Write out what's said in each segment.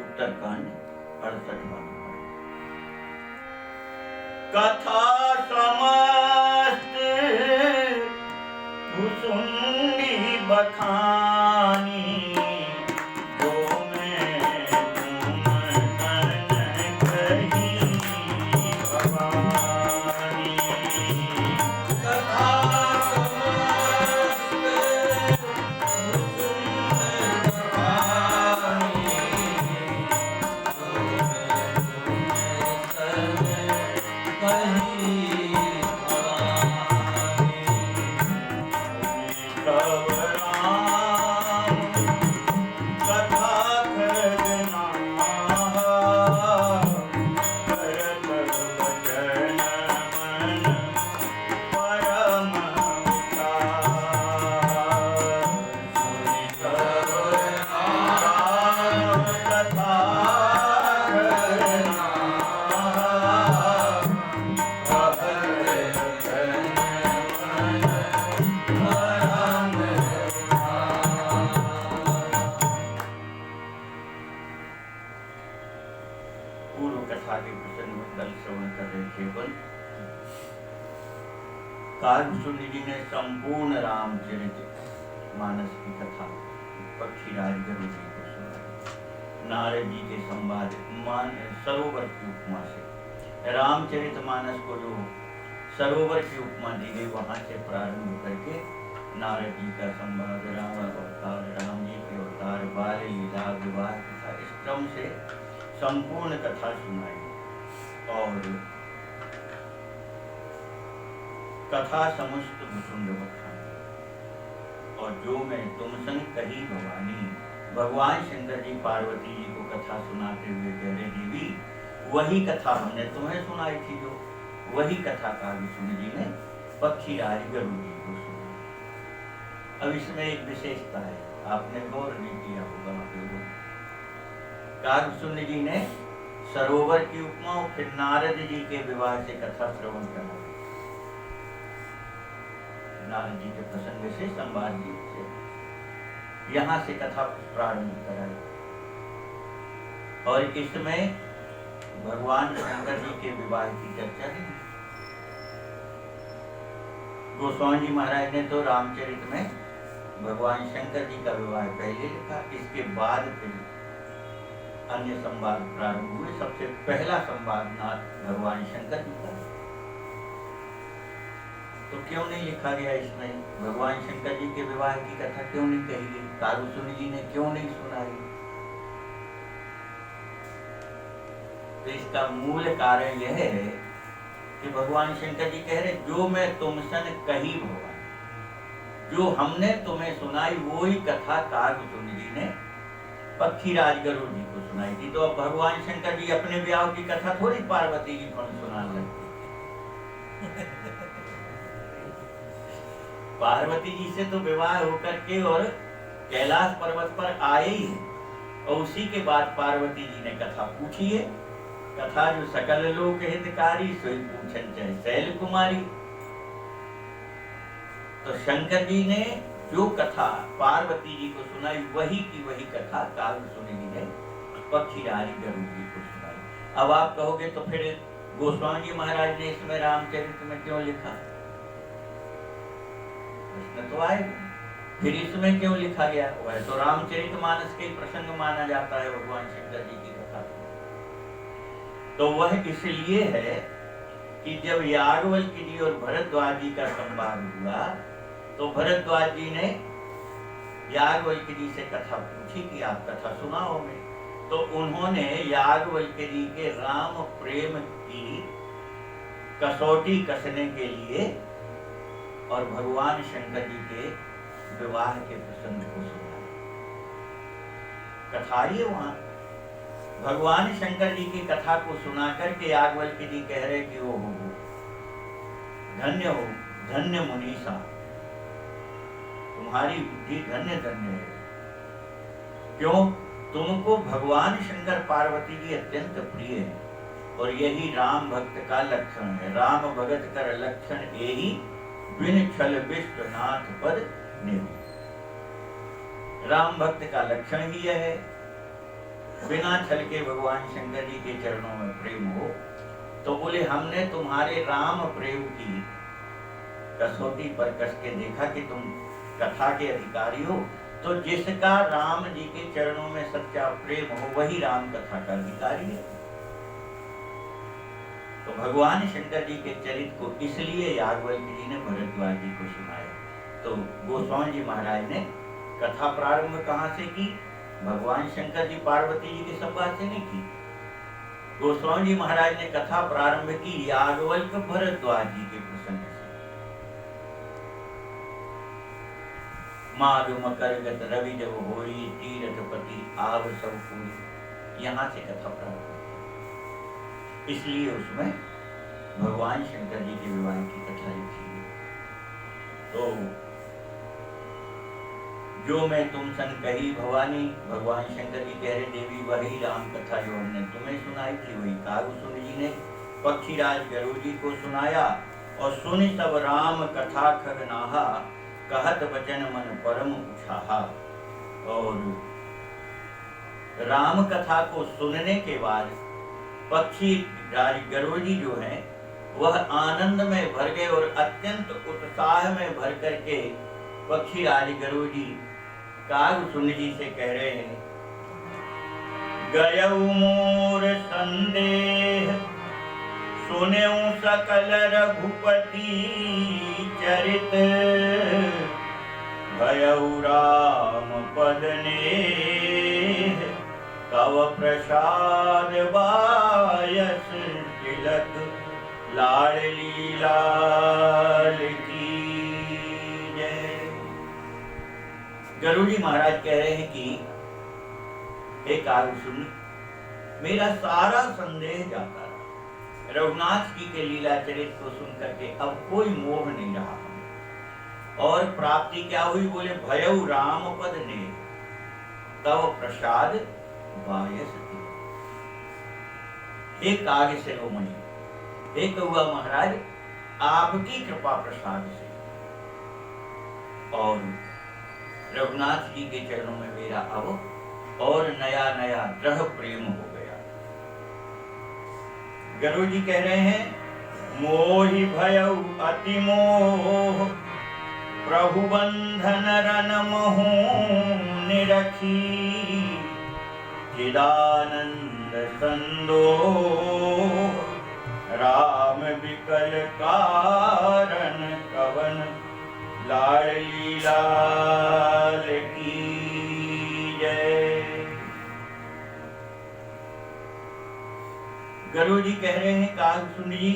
उत्तरकांड 68वां कथा समस्त भुसुंडी बखानी जो मैं तुम तन कही भवानी कथा समस्त भुसुंडी बखानी कही भवानी कागभूषुंडी जी ने संपूर्ण रामचरित मानस की कथा पक्षीराज गरुड़ जी को सुनाई। नारद जी के संवाद सरोवर की उपमा से रामचरित मानस को जो सरोवर की उपमा दी गई, वहां से प्रारंभ करके नारद जी का संवाद, राम अवतार, राम जी के अवतार, बाल लीला, विवाह कथा, इस क्रम से संपूर्ण कथा सुनाई। और कथा समस्त भुसुंड बखानी, और जो मैं तुम संग कही भवानी, भगवान शंकर जी पार्वती जी को कथा सुनाते हुए कह रहे, देवी वही कथा हमने तुम्हें सुनाई थी, जो वही कथा कागभूषुंडी जी ने पक्षीराज गरुड़ जी को सुनाई। अब इसमें एक विशेषता है, आपने गौर नहीं किया होगा आप लोगों ने। कागभूषुंडी जी ने सरोवर की उपमा और फिर नारद जी के विवाह से कथा श्रवण करा, नारद जी के प्रसंग से, संवाद जी से यहां से कथा प्रारंभ कराई। और इसमें भगवान शंकर जी के विवाह की चर्चा नहीं। गोस्वामी जी महाराज ने तो रामचरित में भगवान शंकर जी का विवाह पहले लिखा, इसके बाद फिर अन्य संवाद प्रारंभ हुए। सबसे पहला संवाद भगवान शंकर जी का, तो क्यों नहीं लिखा गया इसमें? भगवान शंकर जी के विवाह की कथा क्यों नहीं कही गई? कागभूषुंडी जी ने क्यों नहीं सुनाई? तो इसका मूल कारण यह है कि भगवान शंकर जी कह रहे, जो मैं तुम सन कही भगवान, जो हमने तुम्हें सुनाई वही कथा कागभूषुंडी जी ने पक्षीराज गरुड़ जी को सुनाई थी। तो अब भगवान शंकर जी अपने ब्याह की कथा थोड़ी पार्वती जी को सुनाने लगते। पार्वती जी से तो विवाह होकर के और कैलाश पर्वत पर आए ही, और उसी के बाद पार्वती जी ने कथा पूछी है। कथा जो सकल लोक हितकारी, सोई पूछन चाहे शैल कुमारी। तो शंकर जी ने जो कथा पार्वती जी को सुनाई, वही की वही कथा कागभूषुंडी जी ने पक्षीराज गरुड़ जी को सुनाई। अब आप कहोगे तो फिर गोस्वामी जी महाराज ने इसमें रामचरित में क्यों लिखा? प्रश्न तो आए, फिर इसमें क्यों लिखा गया? वह तो रामचरित मानस के प्रसंग माना जाता है भगवान शंकर जी की कथा। तो वह इसलिए है कि जब याज्ञवल्क्य जी और भरद्वाज जी का संवाद हुआ, तो भरद्वाज जी ने याज्ञवल्क्य जी से कथा पूछी कि आप कथा सुनाओ में। तो उन्होंने याज्ञवल्क्य जी के राम प्रेम की कसौटी कसने के लिए और भगवान शंकर जी के विवाह के प्रसंग को सुनाया। कथा ही वहां भगवान शंकर जी की कथा को सुना करके याज्ञवल्क्य जी कह रहे कि वो धन्य हो, धन्य मुनीसा, तुम्हारी बुद्धि धन्य धन्य है। क्यों? तुमको भगवान शंकर पार्वती जी अत्यंत प्रिय है, और यही राम भक्त का लक्षण है। राम भगत कर लक्षण यही, बिन छल विश्वनाथ पद नेहु। राम भक्त का लक्षण ही यह है, बिना छल के भगवान शंकर जी के चरणों में प्रेम हो। तो बोले हमने तुम्हारे राम प्रेम की कसौटी पर कस के देखा कि तुम कथा के अधिकारी हो। तो जिसका राम जी के चरणों में सच्चा प्रेम हो, वही राम कथा का अधिकारी है। तो भगवान शंकर जी के चरित्र को इसलिए याज्ञवल्क्य जी ने भरद्वाज जी को सुनाया। तो गोस्वामी जी महाराज ने कथा प्रारंभ कहां से की? भगवान शंकर जी पार्वती जी के संवाद से नहीं की। गोस्वामी जी महाराज ने कथा प्रारंभ की याज्ञवल्क्य भरद्वाज जी के प्रसंग से। माघ मकर गत रवि जब होई, तीरथपति आव सब पूरी, यहां से कथा प्रारंभ। इसलिए उसमें भगवान शंकर जी के विवाह की कथा लिखी है। तो जो मैं तुम सन कही भवानी, भगवान शंकर जी कह रहे देवी वही राम कथा जो हमने तुम्हें सुनाई थी, वही कागभूषुंडी जी ने पक्षीराज गरुड़ जी को सुनाया। और सुनि सब राम कथा खगनाहा, कहत वचन मन परम उछाहा। और राम कथा को सुनने के बाद पक्षी राज गरुड़ जी जो हैं वह आनंद में भर गए और अत्यंत उत्साह में भर करके पक्षीराज गरुड़ जी कागसुन जी से कह रहे हैं, गयऊ मोर संदेह सुनेऊ सकल रघुपति चरित, भयऊ राम पद नेह तव प्रसाद बायस तिलक लाडली लाल की जय। गरुड़ जी महाराज कह रहे हैं कि हे कागसुन, मेरा सारा संदेह जाता रहा। रघुनाथ जी के लीला चरित्र को सुन करके अब कोई मोह नहीं रहा। और प्राप्ति क्या हुई? बोले भयऊ राम पद ने तव प्रसाद बायस तिलक। हे काग शिरोमणि, हे कौआ महाराज, आपकी कृपा प्रसाद से और रघुनाथ जी के चरणों में मेरा अब और नया नया दृढ़ प्रेम हो गया। गरुड़ जी कह रहे हैं, मोहि भयऊ अति मोह प्रभु बंधन रन महु निरखी, चिदानंद संदोह राम विकल कारण कवन लाडली लाल की जय। गरुड़ जी कह रहे हैं, कागसुन जी,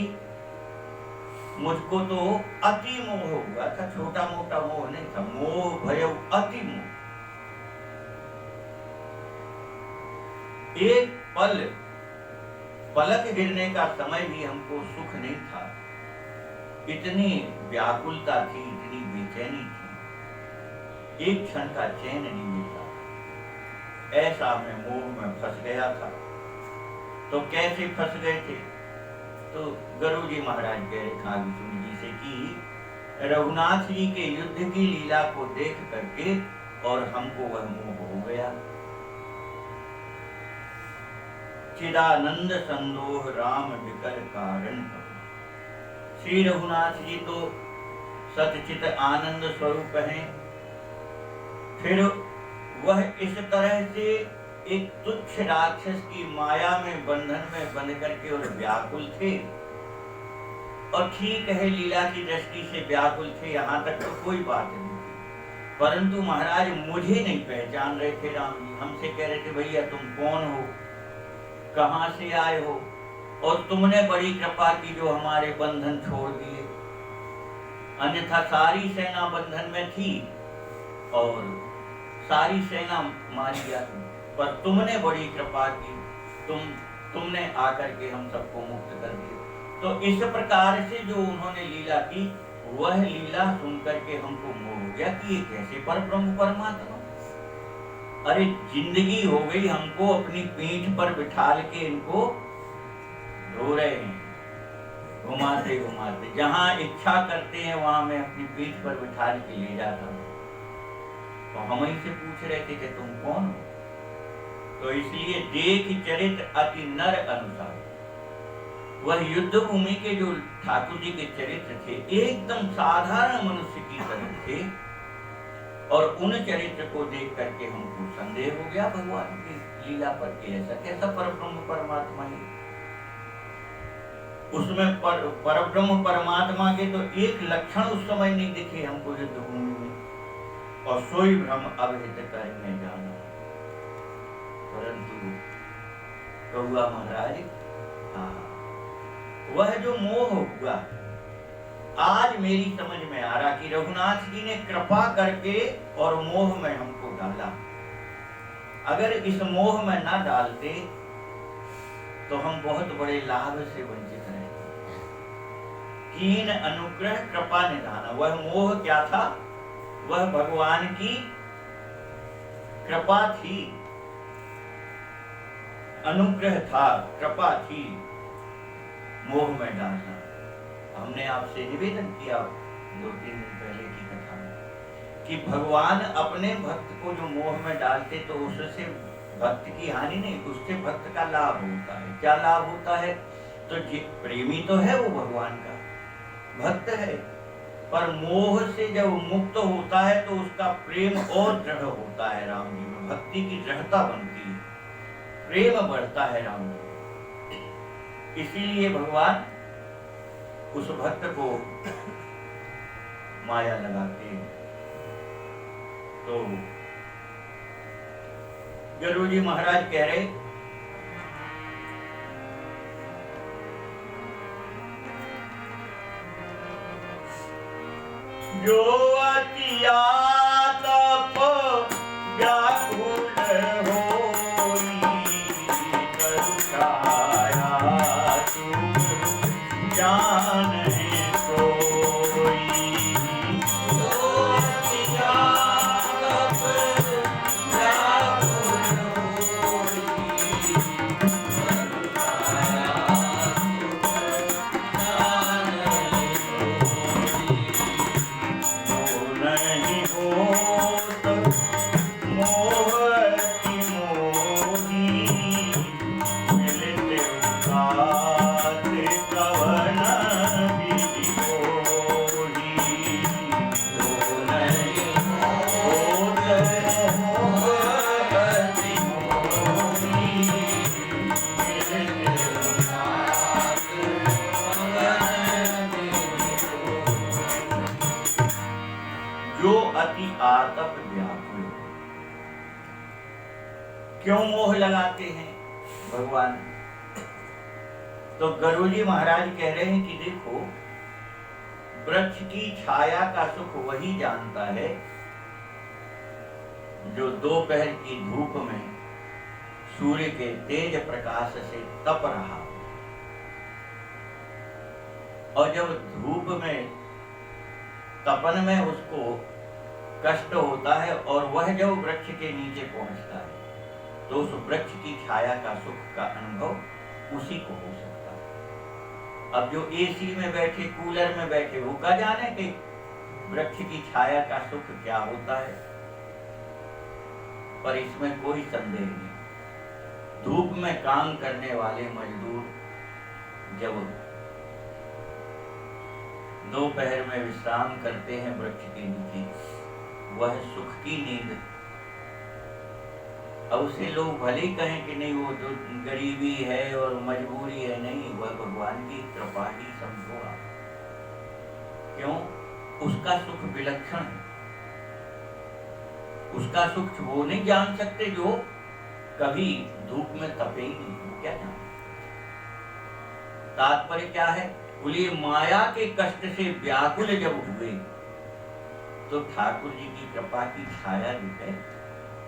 मुझको तो अति मोह हुआ था, छोटा मोटा मोह नहीं था, मोह भयऊ अति मोह। एक पल पलक गिरने का समय भी हमको सुख नहीं था, इतनी व्याकुलता थी, इतनी बेचैनी थी, एक क्षण का चैन नहीं मिलता, ऐसा मैं मोह में फंस गया था। तो कैसे फंस गए थे? तो गरुड़ जी महाराज कह रहे कागसुन जी से कि रघुनाथ जी के युद्ध की लीला को देख करके और हमको वह मोह हो गया। चिदानंद संदोह राम विकल कारण। श्री रघुनाथ जी तो सतचित आनंद स्वरूप हैं, फिर वह इस तरह से एक तुच्छ राक्षस की माया में बंधन में बंध करके और व्याकुल थे। और ठीक है, लीला की दृष्टि से व्याकुल थे, यहाँ तक तो कोई बात नहीं थी, परंतु महाराज मुझे नहीं पहचान रहे थे। राम जी हमसे कह रहे थे, भैया तुम कौन हो, कहां से आए हो, और तुमने बड़ी कृपा की जो हमारे बंधन छोड़ दिए, अन्यथा सारी सेना बंधन में थी और सारी सेना मारी जाती, पर तुमने बड़ी कृपा की, तुमने आकर के हम सबको मुक्त कर दिया। तो इस प्रकार से जो उन्होंने लीला की, वह लीला सुन करके हमको मोह हो गया कि ये कैसे परब्रह्म परमात्मा। अरे जिंदगी हो गई, हमको अपनी पीठ पर बिठाल के इनको ढो रहे हैं, घुमाते घुमाते, जहां इच्छा करते हैं वहां मैं अपनी पीठ पर बिठाल के ले जाता हूँ। तो हम ही से पूछ रहे थे कि तुम कौन हो? तो इसलिए देख चरित्र अति नर अनुसार, वह युद्ध भूमि के जो ठाकुर जी के चरित्र थे एकदम साधारण मनुष्य की तरह थे, और उन चरित्र को देख करके हमको संदेह हो गया भगवान की लीला पर कि ऐसा कैसा परब्रह्म परमात्मा है। उसमें परब्रह्म परमात्मा के तो एक लक्षण उस समय नहीं दिखे हमको युद्ध भूमि में, और सोई भ्रम अवहित करने जाना। परंतु कौआ महाराज, वह जो मोह हुआ आज मेरी समझ में आ रहा कि रघुनाथ जी ने कृपा करके और मोह में हमको डाला। अगर इस मोह में ना डालते तो हम बहुत बड़े लाभ से वंचित रहते। कीन अनुग्रह कृपा निधान, वह मोह क्या था? वह भगवान की कृपा थी, अनुग्रह था, कृपा थी, मोह में डालना। हमने आपसे निवेदन किया 2-3 दिन पहले की कथा में कि भगवान अपने भक्त को जो मोह में डालते तो उससे भक्त की हानि नहीं, उससे भक्त का लाभ होता है। क्या लाभ होता है? तो प्रेमी तो है वो भगवान का, भक्त है, पर मोह से जब मुक्त होता है तो उसका प्रेम और दृढ़ होता है राम जी में, भक्ति की दृढ़ता बनती है, प्रेम बढ़ता है राम जी। इसीलिए भगवान उस भक्त को माया लगाते हैं। तो गुरु जी महाराज कह रहे, जो अतिया तप व्याकुल होई, तरु छाया तुम जान सोई। जो अतिया तप व्याकुल होई, तरु छाया तुम जान सोई। नहीं होत मोहति मोही, मिलते उदात कवन विधि होही। नहीं होत मोहति मोही, मिलते उदात कवन विधि होही। जो अति आतप व्याकुल, क्यों मोह लगाते हैं भगवान? तो गुरु जी महाराज कह रहे हैं कि देखो, वृक्ष की छाया का सुख वही जानता है जो दोपहर की धूप में सूर्य के तेज प्रकाश से तप रहा, और जब धूप में तपन में उसको कष्ट होता है और वह जब वृक्ष के नीचे पहुंचता है तो उस वृक्ष की छाया का सुख का अनुभव उसी को हो सकता है। अब जो एसी में बैठे, कूलर में बैठे, वो क्या जाने कि वृक्ष की छाया का सुख क्या होता है, पर इसमें कोई संदेह नहीं। धूप में काम करने वाले मजदूर जब दोपहर में विश्राम करते हैं वृक्ष के नीचे, वह सुख की नींद। अब उसे लोग भले ही कहें कि नहीं वो जो गरीबी है और मजबूरी है, नहीं, वह भगवान की कृपा ही समझो आप। क्यों? उसका सुख विलक्षण है। उसका सुख वो नहीं जान सकते जो कभी धूप में तपे ही नहीं, क्या जान। तात्पर्य क्या है? बोलिए, माया के कष्ट से व्याकुल जब हुए तो ठाकुर जी की कृपा की छाया जो है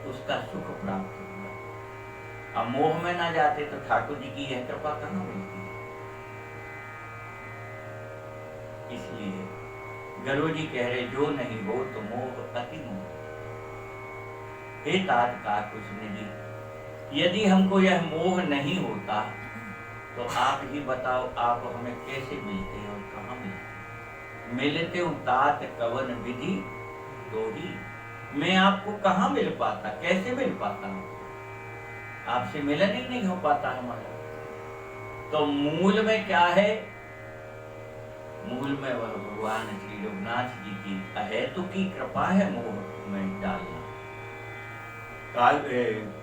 उसका सुख प्राप्त हुआ। अब मोह में ना जाते तो ठाकुर जी की यह कृपा कहाँ मिलती है। इसलिए गुरु जी कह रहे, जो नहीं हो तो मोह अति मोह। हे तात का कुशनिधि, यदि हमको यह मोह नहीं होता तो आप ही बताओ, आप हमें कैसे मिलते हैं और कहाँ मिलते? मिलते हूँ तात कवन विधि तो ही, मैं आपको कहाँ मिल पाता, कैसे मिल पाता हूँ? आपसे मिलन ही नहीं हो पाता हमारा। तो मूल में क्या है? मूल में वह भगवान श्री रघुनाथ जी की अहेतुकी कृपा है मोह में डालना।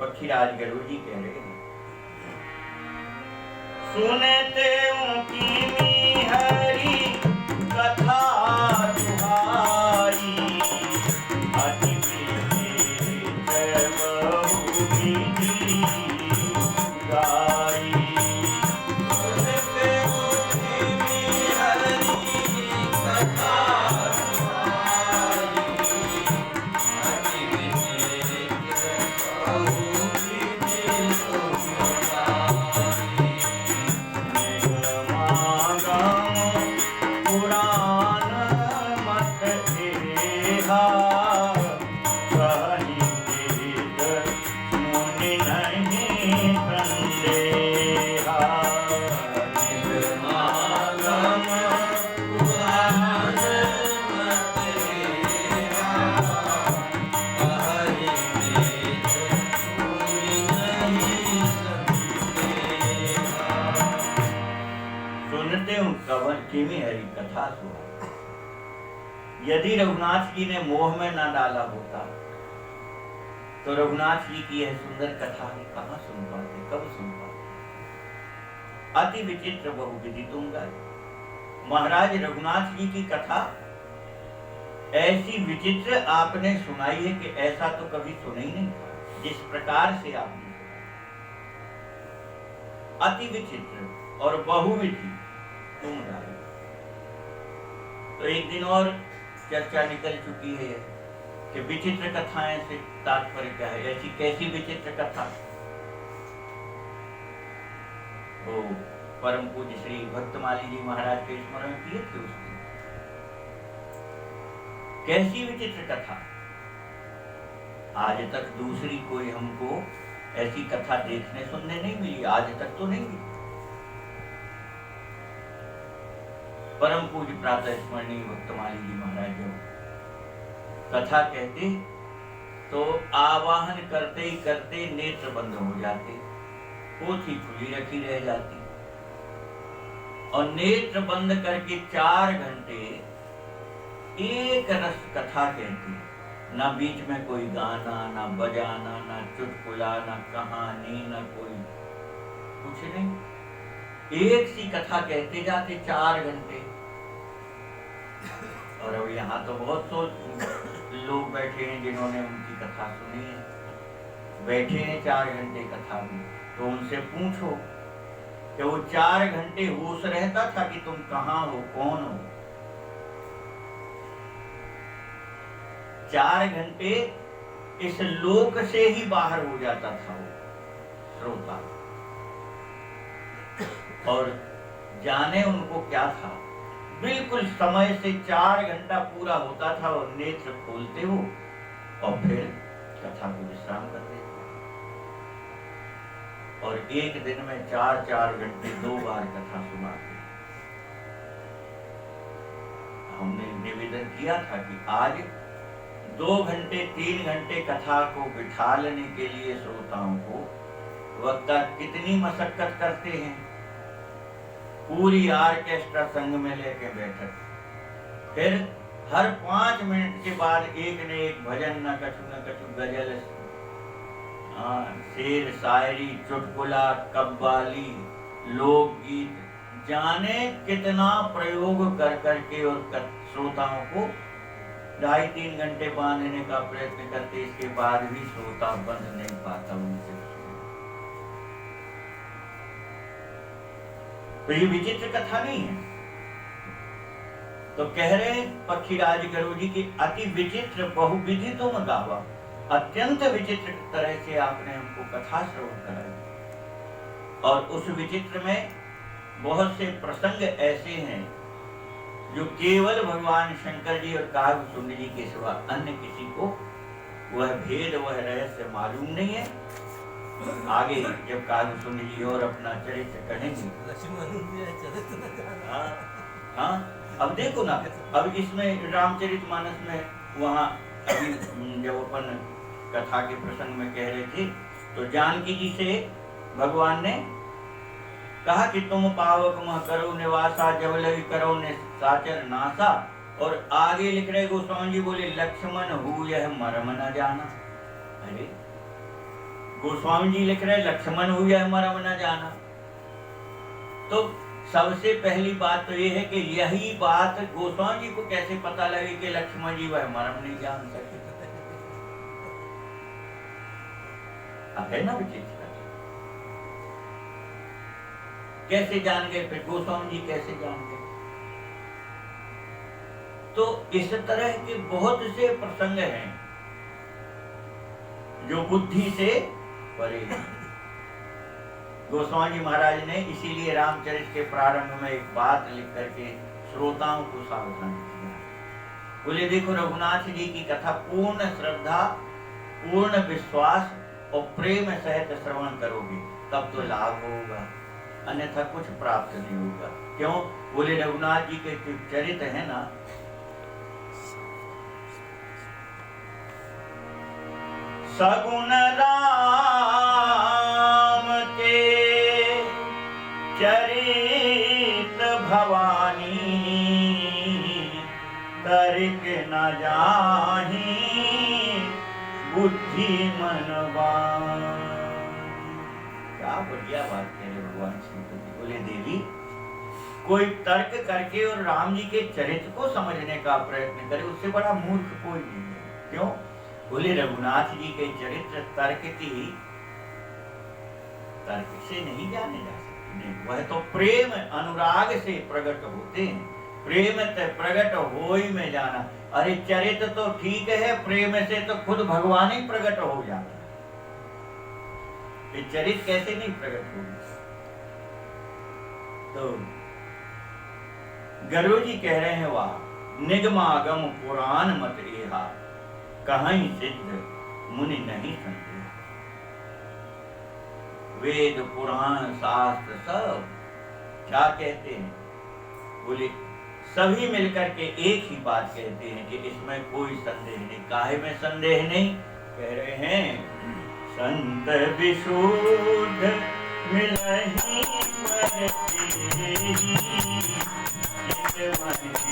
पक्षीराज गुरु जी कह रहे हैं, सुनते उनकी हरि कथा तुम्हारी, अति जय बहु विधि गाई। सुनते उनकी हरि कथा तुम्हारी, अति जय बहु विधि गाई। विश्वास हुआ। यदि रघुनाथ जी ने मोह में ना डाला होता तो रघुनाथ जी की यह सुंदर कथा हम कहां सुन पाते, कब सुन पाते। अति विचित्र बहुविधि तुम गाए। महाराज रघुनाथ जी की कथा ऐसी विचित्र आपने सुनाई है कि ऐसा तो कभी सुना ही नहीं था जिस प्रकार से आपने सुनाई। अति विचित्र और बहुविधि तुम गाए। तो एक दिन और चर्चा निकल चुकी है कि विचित्र कथाएं से तात्पर्य क्या है, ऐसी कैसी विचित्र कथा। वो परम पूज्य श्री भक्तमाली जी महाराज के स्मरण किए थे उस दिन। कैसी विचित्र कथा। आज तक दूसरी कोई हमको ऐसी कथा देखने सुनने नहीं मिली, आज तक तो नहीं मिली। परम पूज्य प्रातः स्मरणीय भक्तमाली जी महाराज जो कथा कहते तो आवाहन करते ही करते नेत्र बंद हो जाते, पोथी खुली रखी रह जाती और नेत्र बंद करके 4 घंटे एक रस कथा कहती। ना बीच में कोई गाना, ना बजाना, ना चुटकुला, ना कहानी, ना कोई कुछ नहीं, एक सी कथा कहते जाते 4 घंटे। और अब यहाँ तो बहुत लोग बैठे हैं जिन्होंने उनकी कथा सुनी है, बैठे हैं 4 घंटे कथा में। तो उनसे पूछो कि वो 4 घंटे होश रहता था कि तुम कहाँ हो, कौन हो। 4 घंटे इस लोक से ही बाहर हो जाता था वो श्रोता। और जाने उनको क्या था, बिल्कुल समय से 4 घंटा पूरा होता था और नेत्र खोलते हो और फिर कथा को विश्राम कर देते। और एक दिन में 4-4 घंटे 2 बार कथा सुनाते। हमने निवेदन किया था कि आज 2 घंटे 3 घंटे कथा को बिठाने के लिए श्रोताओं को वक्ता कितनी मशक्कत करते हैं। पूरी ऑर्केस्ट्रा संग में लेके बैठक, फिर हर 5 मिनट के बाद एक न एक भजन, न कछु गजल, शेर शायरी, चुटकुला, कव्वाली, लोकगीत, जाने कितना प्रयोग कर करके और श्रोताओं को 2.5-3 घंटे बांधने का प्रयत्न करते। इसके बाद भी श्रोता बंध नहीं पाता उनसे। तो ये विचित्र कथा नहीं है। तो कह रहे हैं पक्षीराज गुरु जी की अति विचित्र बहुविधि तुम गावा। अत्यंत विचित्र तरह से आपने हमको कथा श्रवण कराई। और उस विचित्र में बहुत से प्रसंग ऐसे हैं जो केवल भगवान शंकर जी और कागभूषुंड जी के सिवा अन्य किसी को वह भेद, वह रहस्य मालूम नहीं है। आगे जब कागभूषुंड जी और अपना चरित्र कहेंगे। हाँ, अब देखो ना, अब इसमें रामचरितमानस में वहाँ अभी जब अपन कथा के प्रसंग में कह रहे थे तो जानकी जी से भगवान ने कहा कि तुम पावक मह करो निवासा, जब लगी करो ने साचर नासा। और आगे लिख रहे गोस्वामी जी बोले लक्ष्मण हु यह मरम न जाना। अरे गोस्वामी जी लिख रहे लक्ष्मण हु यह मरम न जाना। तो सबसे पहली बात तो ये है कि यही बात गोस्वामी जी को कैसे पता लगे कि लक्ष्मण जी वह मरम नहीं जान सके। है ना विचित्र, कैसे जान गए फिर गोस्वामी जी, कैसे जान गए। तो इस तरह के बहुत से प्रसंग हैं जो बुद्धि से परे हैं। गोस्वामी जी महाराज ने इसीलिए रामचरित के प्रारंभ में एक बात लिख करके श्रोताओं को सावधान किया। बोले देखो रघुनाथ जी की कथा पूर्ण श्रद्धा, पूर्ण विश्वास और प्रेम सहित श्रवण करोगे तब तो लाभ होगा, अन्यथा कुछ प्राप्त नहीं होगा। क्यों? बोले रघुनाथ जी के चरित्र है ना, सगुण राम के चरित भवानी, के न जाही बुद्धि मनवान। क्या बढ़िया बात कह रहे भगवान शंकर जी। बोले देवी, कोई तर्क करके और राम जी के चरित्र को समझने का प्रयत्न करे, उससे बड़ा मूर्ख कोई नहीं है। क्यों? बोले रघुनाथ जी के चरित्र तर्क से नहीं जाने जा सकते। नहीं, वह तो प्रेम अनुराग से प्रकट होते हैं। प्रेम ते प्रकट होई में जाना। अरे चरित्र तो ठीक है, प्रेम से तो खुद भगवान ही प्रकट हो जाता है। ये चरित्र कैसे नहीं प्रकट होगी? तो गरुड़ जी कह रहे हैं, वाह निगमागम पुराण मत एहा, कहीं सिद्ध मुनि नहीं संदेह। वेद पुराण शास्त्र सब क्या कहते हैं? बोले सभी मिलकर के एक ही बात कहते हैं कि इसमें कोई संदेह नहीं। काहे में संदेह नहीं? कह रहे हैं संत विशुद्ध मिलहि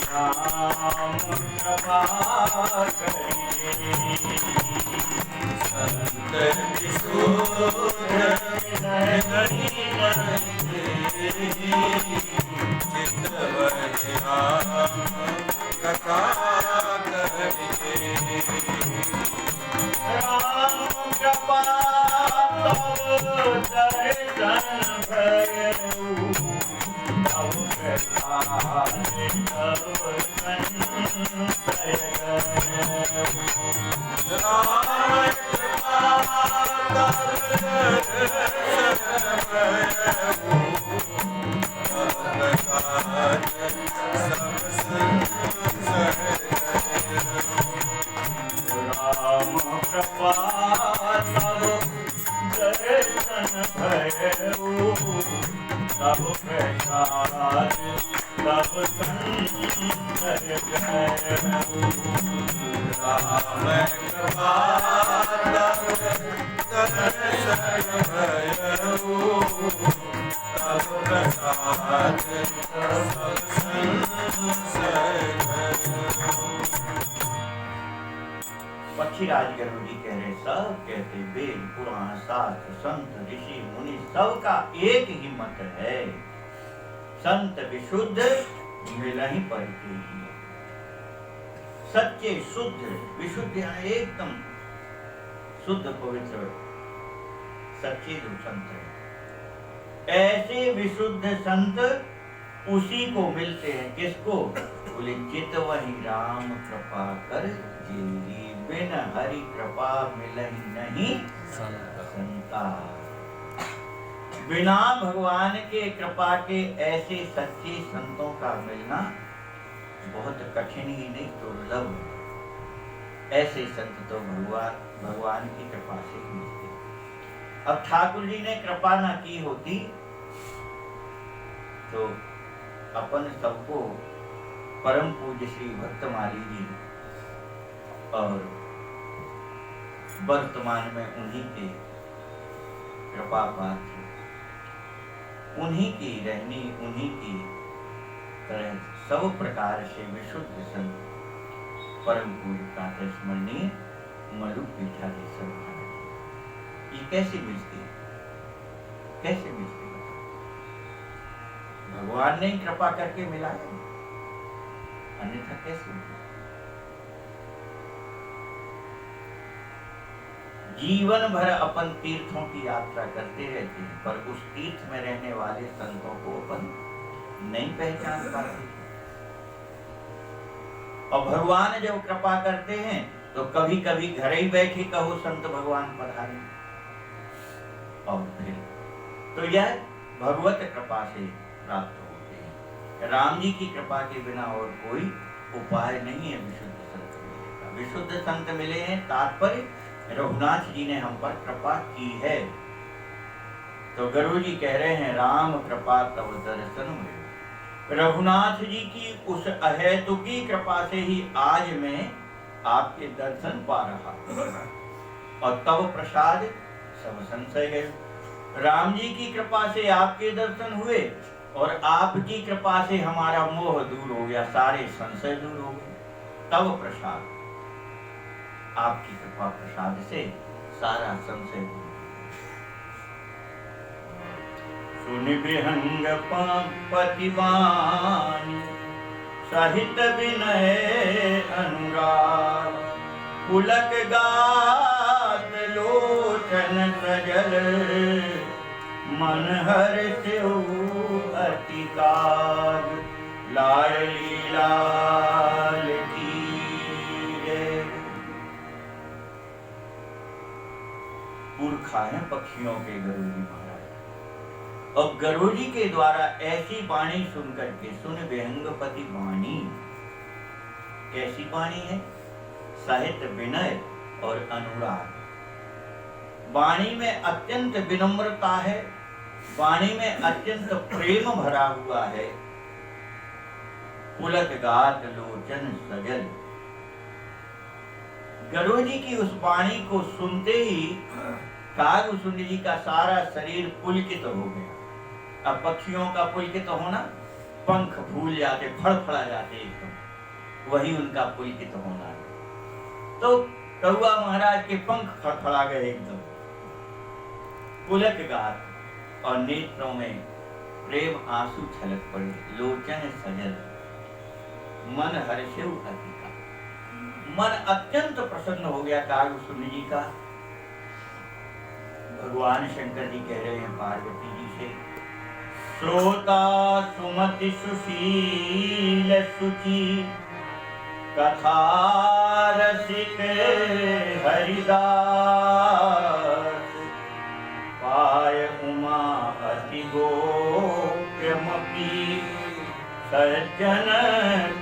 राम कृपा करिए। संत विशुद्ध मिलहि कथा करिए। राम कृपा दर्शन भयउ, तब प्रसाद तब संशय गयउ। राम कृपा दर्शन भयउ, तब प्रसाद सब संशय गयउ। राम कृपा तब दर्शन भयउ, तब प्रसाद तब संशय गयउ। राम कृपा तब दर्शन भयउ, तब प्रसाद तब संशय गयउ। पक्षीराज गरुड़ जी कह रहे, सब कहते वेद पुराण शास्त्र संत ऋषि मुनि सबका एक ही मत है, संत विशुद्ध मिलहि परितेहि। सच्चे शुद्ध, विशुद्ध यानी एकदम शुद्ध पवित्र सच्चे जो संत है, ऐसे विशुद्ध संत उसी को मिलते हैं। किसको? बोले चित वही राम कृपा कर जेरी, बिन हरि कृपा मिलहि नहीं संता। बिना भगवान के कृपा के ऐसे सच्चे संतों का मिलना बहुत कठिन ही नहीं दुर्लभ है। ऐसे संत तो भगवान की कृपा से ही मिलते। अब ठाकुर जी ने कृपा ना की होती तो अपन सबको परम पूज्य श्री भक्तमाली जी और वर्तमान में उन्हीं के कृपा पात्र, उन्हीं की रहनी, उन्हीं की तरह सब प्रकार से विशुद्ध संत परम पूज्य प्रातः स्मरणीय मरु पीठा के सब। ये कैसे मिलती है? कैसे मिलती है? भगवान ने ही कृपा करके मिला है, अन्यथा कैसे मिला? जीवन भर अपन तीर्थों की यात्रा करते रहते हैं, पर उस तीर्थ में रहने वाले संतों को अपन नहीं पहचान पाते। और भगवान जब कृपा करते हैं तो कभी कभी घर ही बैठे कहो संत भगवान पधारे। और फिर तो यह भगवत कृपा से प्राप्त होते हैं। राम जी की कृपा के बिना और कोई उपाय नहीं है विशुद्ध संत मिलने का। विशुद्ध संत मिले हैं, तात्पर्य रघुनाथ जी ने हम पर कृपा की है। तो गरुड़ जी कह रहे हैं राम कृपा तब दर्शन हुए। रघुनाथ जी की उस अहेतुकी कृपा से ही आज मैं आपके दर्शन पा रहा हूं। और तब प्रसाद सब संशय गए। राम जी की कृपा से आपके दर्शन हुए और आपकी कृपा से हमारा मोह दूर हो गया, सारे संशय दूर हो गए। तब प्रसाद, आपकी कृपा प्रसाद से सारा संशय दूर। सुन विहंग पतिवानी सहित विनय अनुराग, पुलक गात लोचन सजल, मन हर्षिउ अति काज, लाडली लाल की जय। पुरखा है पक्षियों के गरुड़ी महाराज, और गरुड़ी के द्वारा ऐसी वाणी सुन करके, सुन विहंगपति वाणी, कैसी वाणी है? साहित्य विनय और अनुराग। वाणी में अत्यंत विनम्रता है, वाणी में अत्यंत प्रेम भरा हुआ है। पुलक गात लोचन सजल, गरुड़ी की उस वाणी को सुनते ही कागभूषुंड जी का सारा शरीर पुलकित हो गया। अब पक्षियों का पुलकित होना, पंख फूल जाते, फड़फड़ा जाते एकदम, वही उनका पुलकित होना है। तो कौआ महाराज के पंख फड़फड़ा गए एकदम। पुलक गात, और नेत्रों में प्रेम आंसू छलक पड़े। लोचन सजल, मन हर्षिउ अति काज, मन अत्यंत प्रसन्न हो गया कागभूषुंड जी का। भगवान शंकर जी कह रहे हैं पार्वती जी से, श्रोता सुमति सुशील सुचि, कथा रसिक हरिदास, पाय उमा अति गोप्यमपि, सज्जन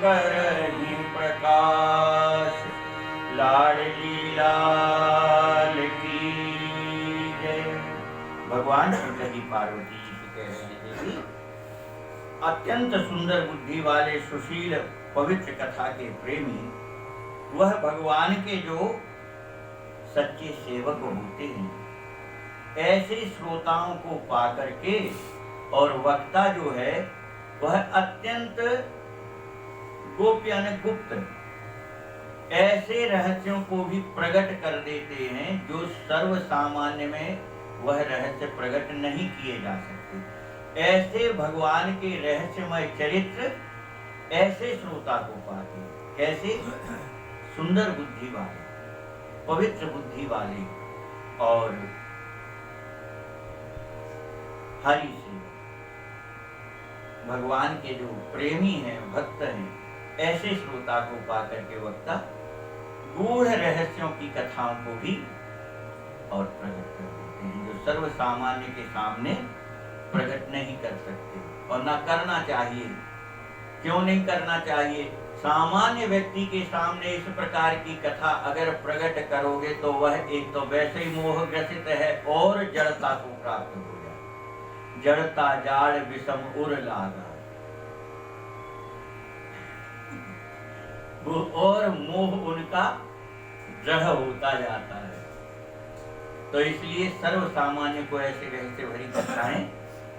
करहि प्रकाश, लाडली लाल की जय। भगवान शंकर जी पार्वती जी से कह रहे हैं, देवी अत्यंत सुंदर बुद्धि वाले, सुशील पवित्र कथा के प्रेमी, वह भगवान के जो सच्चे सेवक होते हैं, ऐसे श्रोताओं को पाकर के, और वक्ता जो है वह अत्यंत गोप्य यानी गुप्त, ऐसे रहस्यों को भी प्रकट कर देते हैं जो सर्व सामान्य में वह रहस्य प्रकट नहीं किए जा सकते। ऐसे भगवान के रहस्यमय चरित्र ऐसे श्रोता को पाते हैं। कैसे? सुंदर बुद्धि वाले, पवित्र बुद्धि वाले, और हरि से भगवान के जो प्रेमी हैं, भक्त हैं, ऐसे श्रोता को पाकर के वक्ता गूढ़ रहस्यों की कथाओं को भी और प्रकट कर देते हैं, जो सर्व सामान्य के सामने प्रकट नहीं कर सकते, और न करना चाहिए। क्यों नहीं करना चाहिए? सामान्य व्यक्ति के सामने इस प्रकार की कथा अगर प्रकट करोगे तो वह एक तो वैसे ही मोह ग्रसित है और जड़ता को प्राप्त हो जाए। जड़ता जाड़ विषम उर लागा, और मोह उनका दृढ़ होता जाता है। तो इसलिए सर्व सामान्य को ऐसे रहस्य भरी कथाएं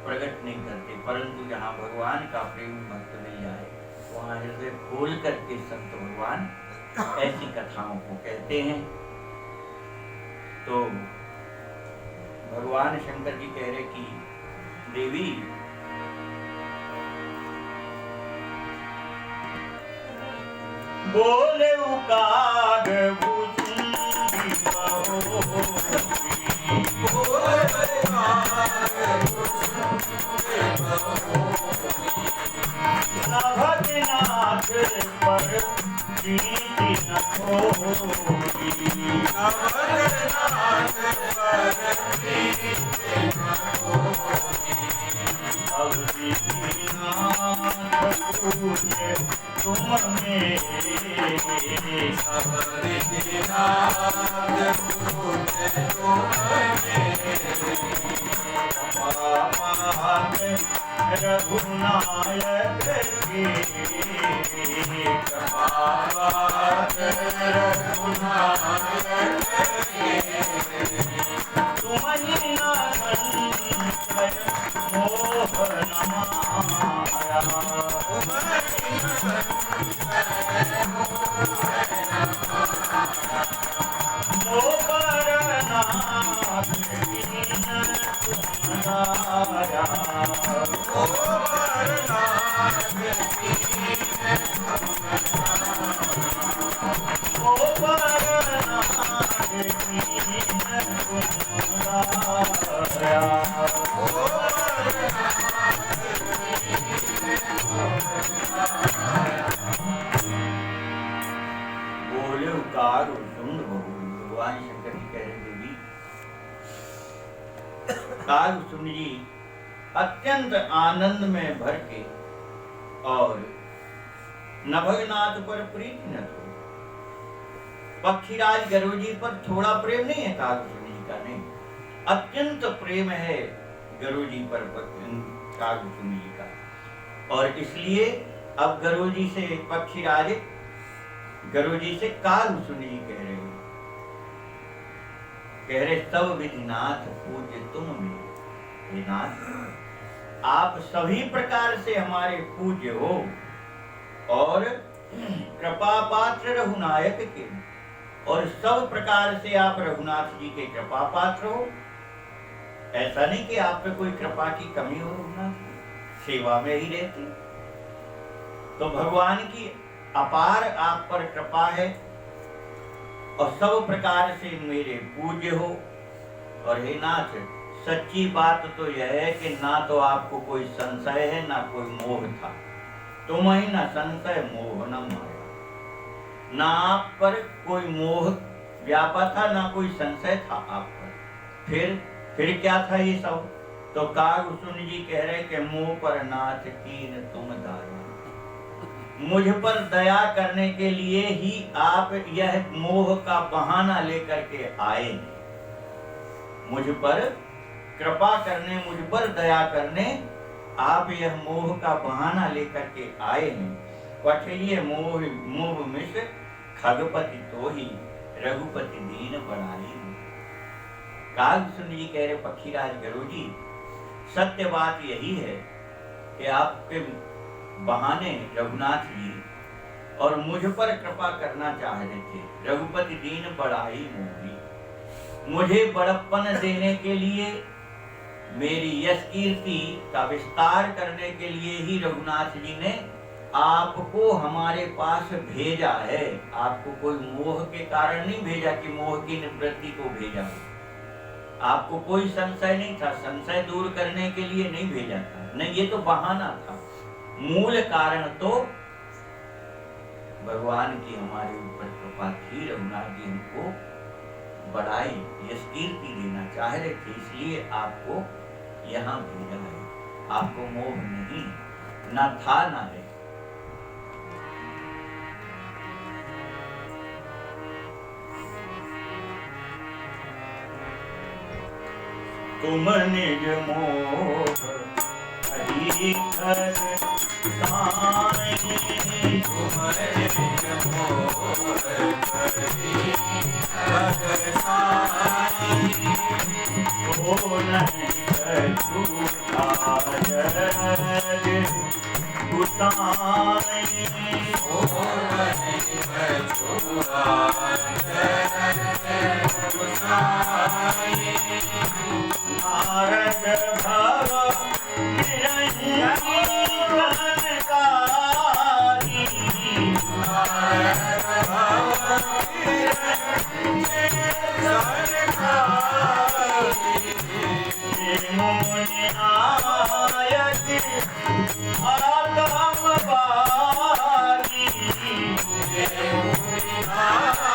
प्रकट नहीं करते, परंतु जहाँ भगवान का प्रेम भक्त मिल जाए वहाँ हृदय खोल करके संत भगवान ऐसी कथाओं को कहते हैं। तो भगवान शंकर जी कह रहे कि देवी बोले काग भूषुंडी भगनाथ पर प्रीति न होगी, भगनाथ पर प्रीति न होगी। अब दीनानाथ पूजे तुम मेरे, अब दीनानाथ पूजे तुम मेरे। रघुनायक की कृपावत, रघुनायक की तुम्हारी नामंत्र मोहन माया, तुम्हारी नामंत्र बोले उकार सुन भगवान शंकर जी कह रहे देवी काल सुन जी अत्यंत आनंद में भर के और नभगनाथ पर प्रीति न हो। पक्षीराज गरुड़ जी पर थोड़ा प्रेम नहीं है कालसुन जी का, नहीं, अत्यंत प्रेम है गरुड़ जी पर कालसुन जी का। और इसलिए अब गरुड़ जी से पक्षीराज गरुड़ जी से कालसुन जी कह रहे हैं, कह रहे सब विधिनाथ पूज्य तुम मेरे नाथ, आप सभी प्रकार से हमारे पूज्य हो और कृपा पात्र रघुनायक के, और सब प्रकार से आप रघुनाथ जी के कृपा पात्र हो। ऐसा नहीं कि आप पे कोई कृपा की कमी हो, रघुनाथ जी सेवा में ही रहते। तो भगवान की अपार आप पर कृपा है और सब प्रकार से मेरे पूज्य हो। और हे नाथ, सच्ची बात तो यह है कि ना तो आपको कोई संशय है ना कोई मोह था, तुम ही ना संशय मोह न माया, ना आप पर कोई मोह व्यापा था ना कोई संशय था आप पर। फिर क्या था ये सब? तो कालसुन जी कह रहे कि मुंह पर नाथ कीन तुम दाया, मुझ पर दया करने के लिए ही आप यह मोह का बहाना लेकर के आए, मुझ पर कृपा करने, मुझ पर दया करने आप यह मोह का बहाना लेकर के आए हैं। पठिए मोह मोह मिश खगपति तो ही रघुपति दीन बनाई। कालसुन जी कह रहे पक्षीराज गरुड़ जी, सत्य बात यही है कि आपके बहाने रघुनाथ जी और मुझ पर कृपा करना चाह रहे थे। रघुपति दीन बढ़ाई मोही, मुझे बड़प्पन देने के लिए, मेरी यश कीर्ति का विस्तार करने के लिए ही रघुनाथ जी ने आपको हमारे पास भेजा है। आपको कोई मोह के कारण नहीं भेजा कि मोह की निवृत्ति को भेजा, आपको कोई संशय नहीं था, संशय दूर करने के लिए नहीं भेजा था, नहीं, ये तो बहाना था। मूल कारण तो भगवान की हमारे ऊपर कृपा थी, रघुनाथ जी हमको बड़ाई यश कीर्ति देना चाह रहे थे, इसलिए आपको यहाँ भेजा है। आपको मोह नहीं, ना था ना है। तुम निज मोह हरिहर साई, तुम निज मोह हरिहर साई, तो नहीं छूटा जग गुसाई, तो नहीं छूटा जग गुसाई। नारद भव निरंजन कारी, नारद भव निरंजन कारी, मुनि नायक आगम बारी, मुनि नायक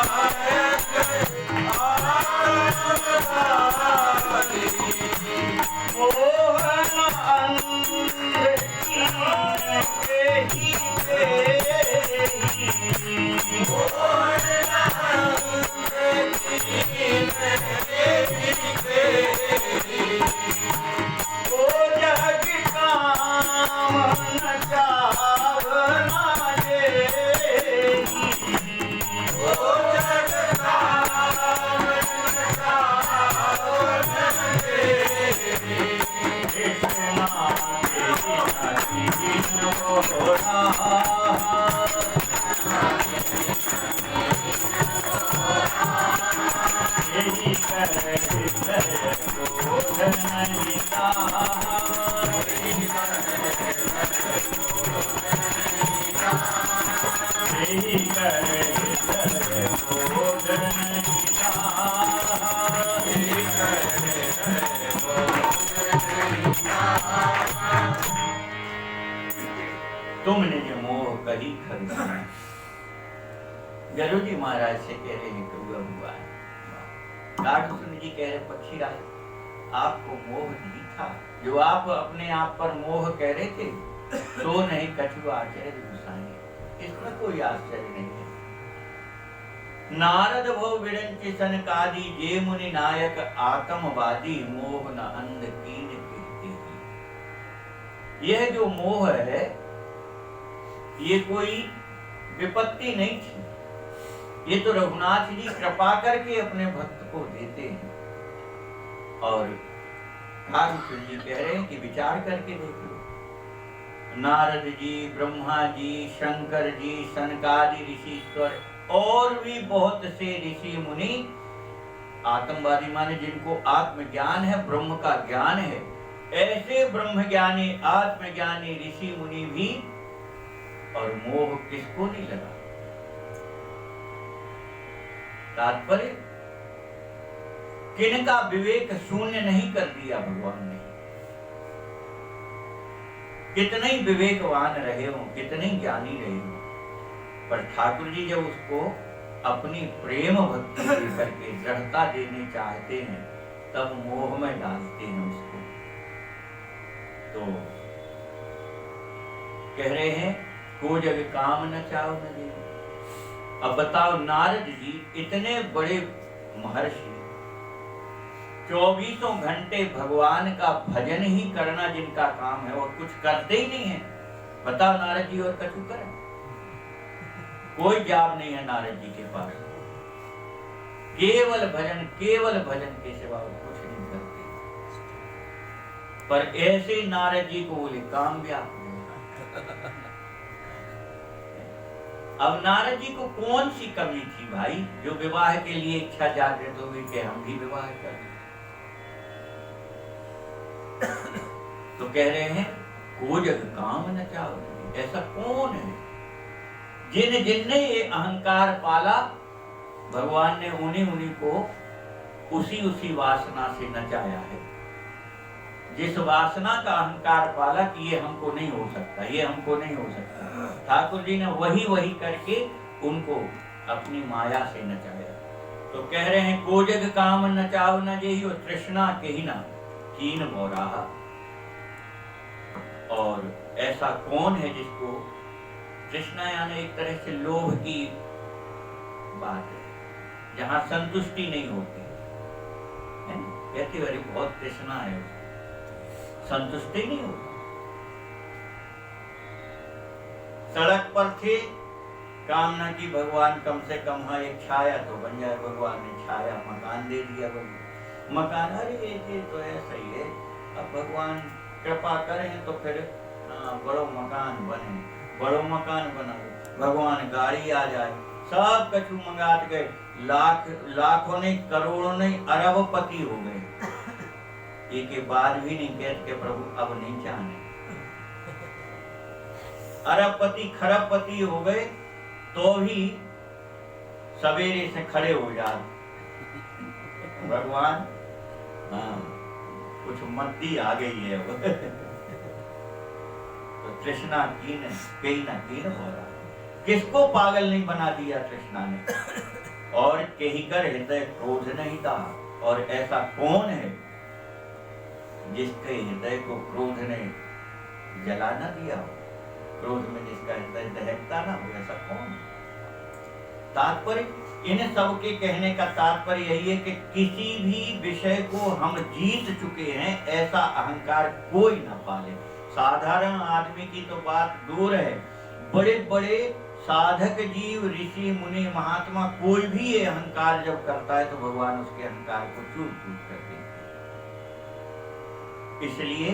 गरुड़ जी महाराज से कह रहे हैं कौआ भगवान, काकसुन जी कह रहे पक्षीराज आपको मोह नहीं था, जो आप अपने आप पर मोह कह रहे थे तो नहीं कछु आश्चर्य गुसाएंगे, इसमें कोई आश्चर्य नहीं है। नारद भव विरंच सनकादि जे मुनि नायक आत्मवादी मोह न अंध कीन कहते हैं। यह जो मोह है ये कोई विपत्ति नहीं थी, ये तो रघुनाथ जी कृपा करके अपने भक्त को देते हैं। और काकसुन जी कह रहे हैं कि विचार करके देख लो, नारद जी, ब्रह्मा जी, शंकर जी, सनकादि ऋषिश्वर और भी बहुत से ऋषि मुनि आत्मवादी माने जिनको आत्मज्ञान है, ब्रह्म का ज्ञान है, ऐसे ब्रह्मज्ञानी आत्मज्ञानी ऋषि मुनि भी, और मोह किसको नहीं लगा। तात्पर्य किनका विवेक शून्य नहीं कर दिया भगवान ने। कितने ही विवेकवान रहे हो, कितने ही ज्ञानी रहे हो, पर ठाकुर जी जब उसको अपनी प्रेम भक्ति देकर के दृढ़ता देने चाहते हैं तब मोह में डालते हैं उसको। तो कह रहे हैं को जग काम न चाहो न दे। अब बताओ नारद जी इतने बड़े महर्षि 24 घंटे भगवान का भजन ही करना जिनका काम है और कुछ करते ही नहीं है। बताओ नारद जी और कछु करें? कोई जाप नहीं है नारद जी के पास, केवल भजन के सिवा कुछ नहीं करते। पर ऐसे नारद जी को बोले काम व्याप। अब नारद जी को कौन सी कमी थी भाई जो विवाह के लिए इच्छा जागृत हो गई कि हम भी विवाह करें। तो कह रहे हैं को जग काम न चाहो। ऐसा कौन है जिनने ये अहंकार पाला, भगवान ने उन्हीं को उसी वासना से नचाया है। जिस वासना का अहंकार पाला कि ये हमको नहीं हो सकता, ये हमको नहीं हो सकता, ठाकुर जी ने वही करके उनको अपनी माया से नचाया। तो कह रहे हैं को जग काम नचाओ न जेहि तृष्णा कहना कीन मोराहा। और ऐसा कौन है जिसको तृष्णा, यानी एक तरह से लोभ की बात है, जहां संतुष्टि नहीं होती है। कहती वाली बहुत तृष्णा है, संतुष्टि नहीं होती। सड़क पर थे, कामना की भगवान कम से कम हाँ एक छाया तो बन जाए। भगवान ने छाया मकान दे दिया। मकान अरे ये तो ऐसा ही है, अब भगवान कृपा करें तो फिर बड़ो मकान बने, बड़ो मकान बना, भगवान गाड़ी आ जाए, सब कछु मंगात गए, लाखों नहीं करोड़ों नहीं अरबपति हो गए। ये के बाद भी नहीं कहते कि प्रभु अब नहीं चाहने। अरबपति खरबपति हो गए तो भी सवेरे से खड़े हो जाते, भगवान हाँ कुछ मद्दी आ गई है। तो तृष्णा कीन हो रहा। किसको पागल नहीं बना दिया तृष्णा ने। और कही कर हृदय क्रोध नहीं था। और ऐसा कौन है जिसके हृदय को क्रोध ने जला न दिया हो, क्रोध में जिसका हृदय दहकता ना हो, ऐसा कौन है। तात्पर्य इन सब के कहने का तात्पर्य यही है कि किसी भी विषय को हम जीत चुके हैं ऐसा अहंकार कोई ना पाले। साधारण आदमी की तो बात दूर है, बड़े बड़े साधक जीव ऋषि मुनि महात्मा कोई भी ये अहंकार जब करता है तो भगवान उसके अहंकार को चूर चूर कर देते। इसलिए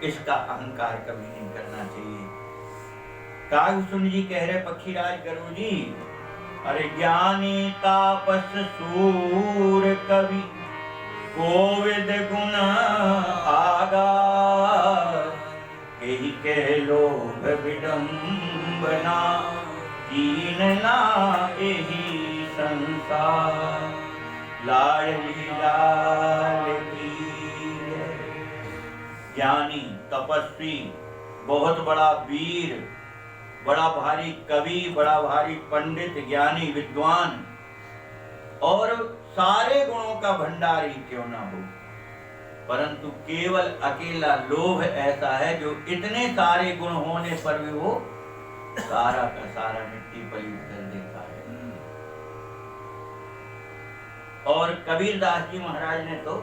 इसका अहंकार कभी नहीं करना चाहिए। काकसुन जी कह रहे पक्षीराज गरुड़ जी, अरे ज्ञानी तापस सूर कवि कोविद गुण आगा, यही के लोभ विडंबना कीनना यही संसार। लाडली लाल की ज्ञानी तपस्वी बहुत बड़ा वीर बड़ा भारी कवि, बड़ा भारी पंडित, ज्ञानी, विद्वान और सारे गुणों का भंडार ही क्यों ना हो, परंतु केवल अकेला लोभ ऐसा है जो इतने सारे गुण होने पर भी वो सारा का सारा मिट्टी पलीत कर देता है। और कबीरदास जी महाराज ने तो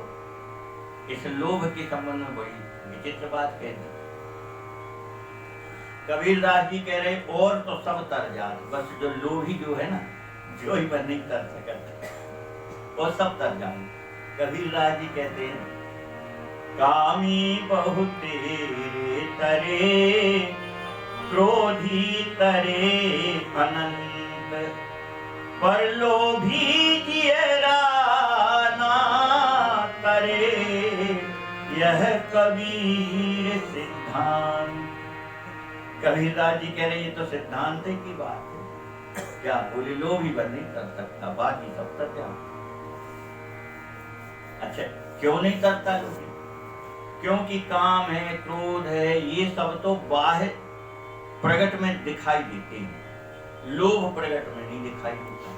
इस लोभ के संबंध में बड़ी विचित्र बात कह दी। कबीरदास जी कह रहे और तो सब तर जात, बस जो लोभी जो है ना, जो ही पर नहीं तर सकते और सब तर जात। कबीरदास जी कहते हैं कामी बहुत तरे, क्रोधी तरे अनंत, पर लोभी जियरा ना तरे, यह कबीर सिद्धांत। कबीरदास जी कह रहे ये तो सिद्धांत की बात है, क्या बोले लोभी बन नहीं कर सकता, बाकी सब तर क्या। अच्छा क्यों नहीं करता लोभी? क्योंकि काम है, क्रोध है, ये सब तो बाहर प्रकट में दिखाई देते हैं, लोभ प्रकट में नहीं दिखाई देता।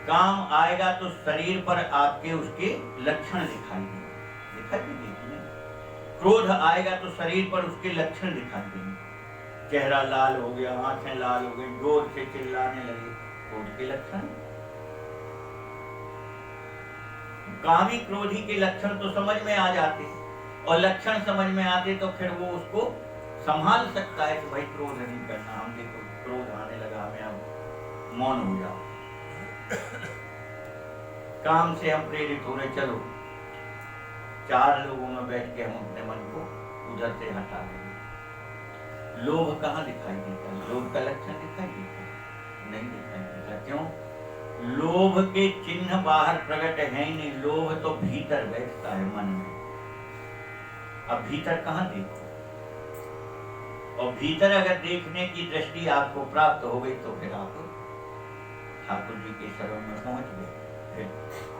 काम आएगा तो शरीर पर आपके उसके लक्षण दिखाई देंगे, क्रोध आएगा तो शरीर पर उसके लक्षण दिखाई देंगे, चेहरा लाल हो गया, आंखें लाल हो गई, जोर से चिल्लाने लगे, क्रोध के लक्षण। कामी क्रोधी के लक्षण तो समझ में आ जाते, और लक्षण समझ में आते तो फिर वो उसको संभाल सकता है कि भाई क्रोध नहीं करना, हम देखो क्रोध आने लगा, हमें अब मौन हो जाओ। काम से हम प्रेरित हो रहे, चलो 4 लोगों में बैठ के हम अपने मन को उधर से हटा देंगे। लोभ कहाँ दिखाई देता है? लोभ का लक्षण दिखाई देता है? नहीं दिखाई देता। क्यों? लोभ के चिन्ह बाहर प्रकट है ही नहीं, लोभ तो भीतर बैठता है मन में। अब भीतर कहाँ देखो, और भीतर अगर देखने की दृष्टि आपको प्राप्त हो गई तो फिर आप ठाकुर जी के शरण में पहुंच गए, फिर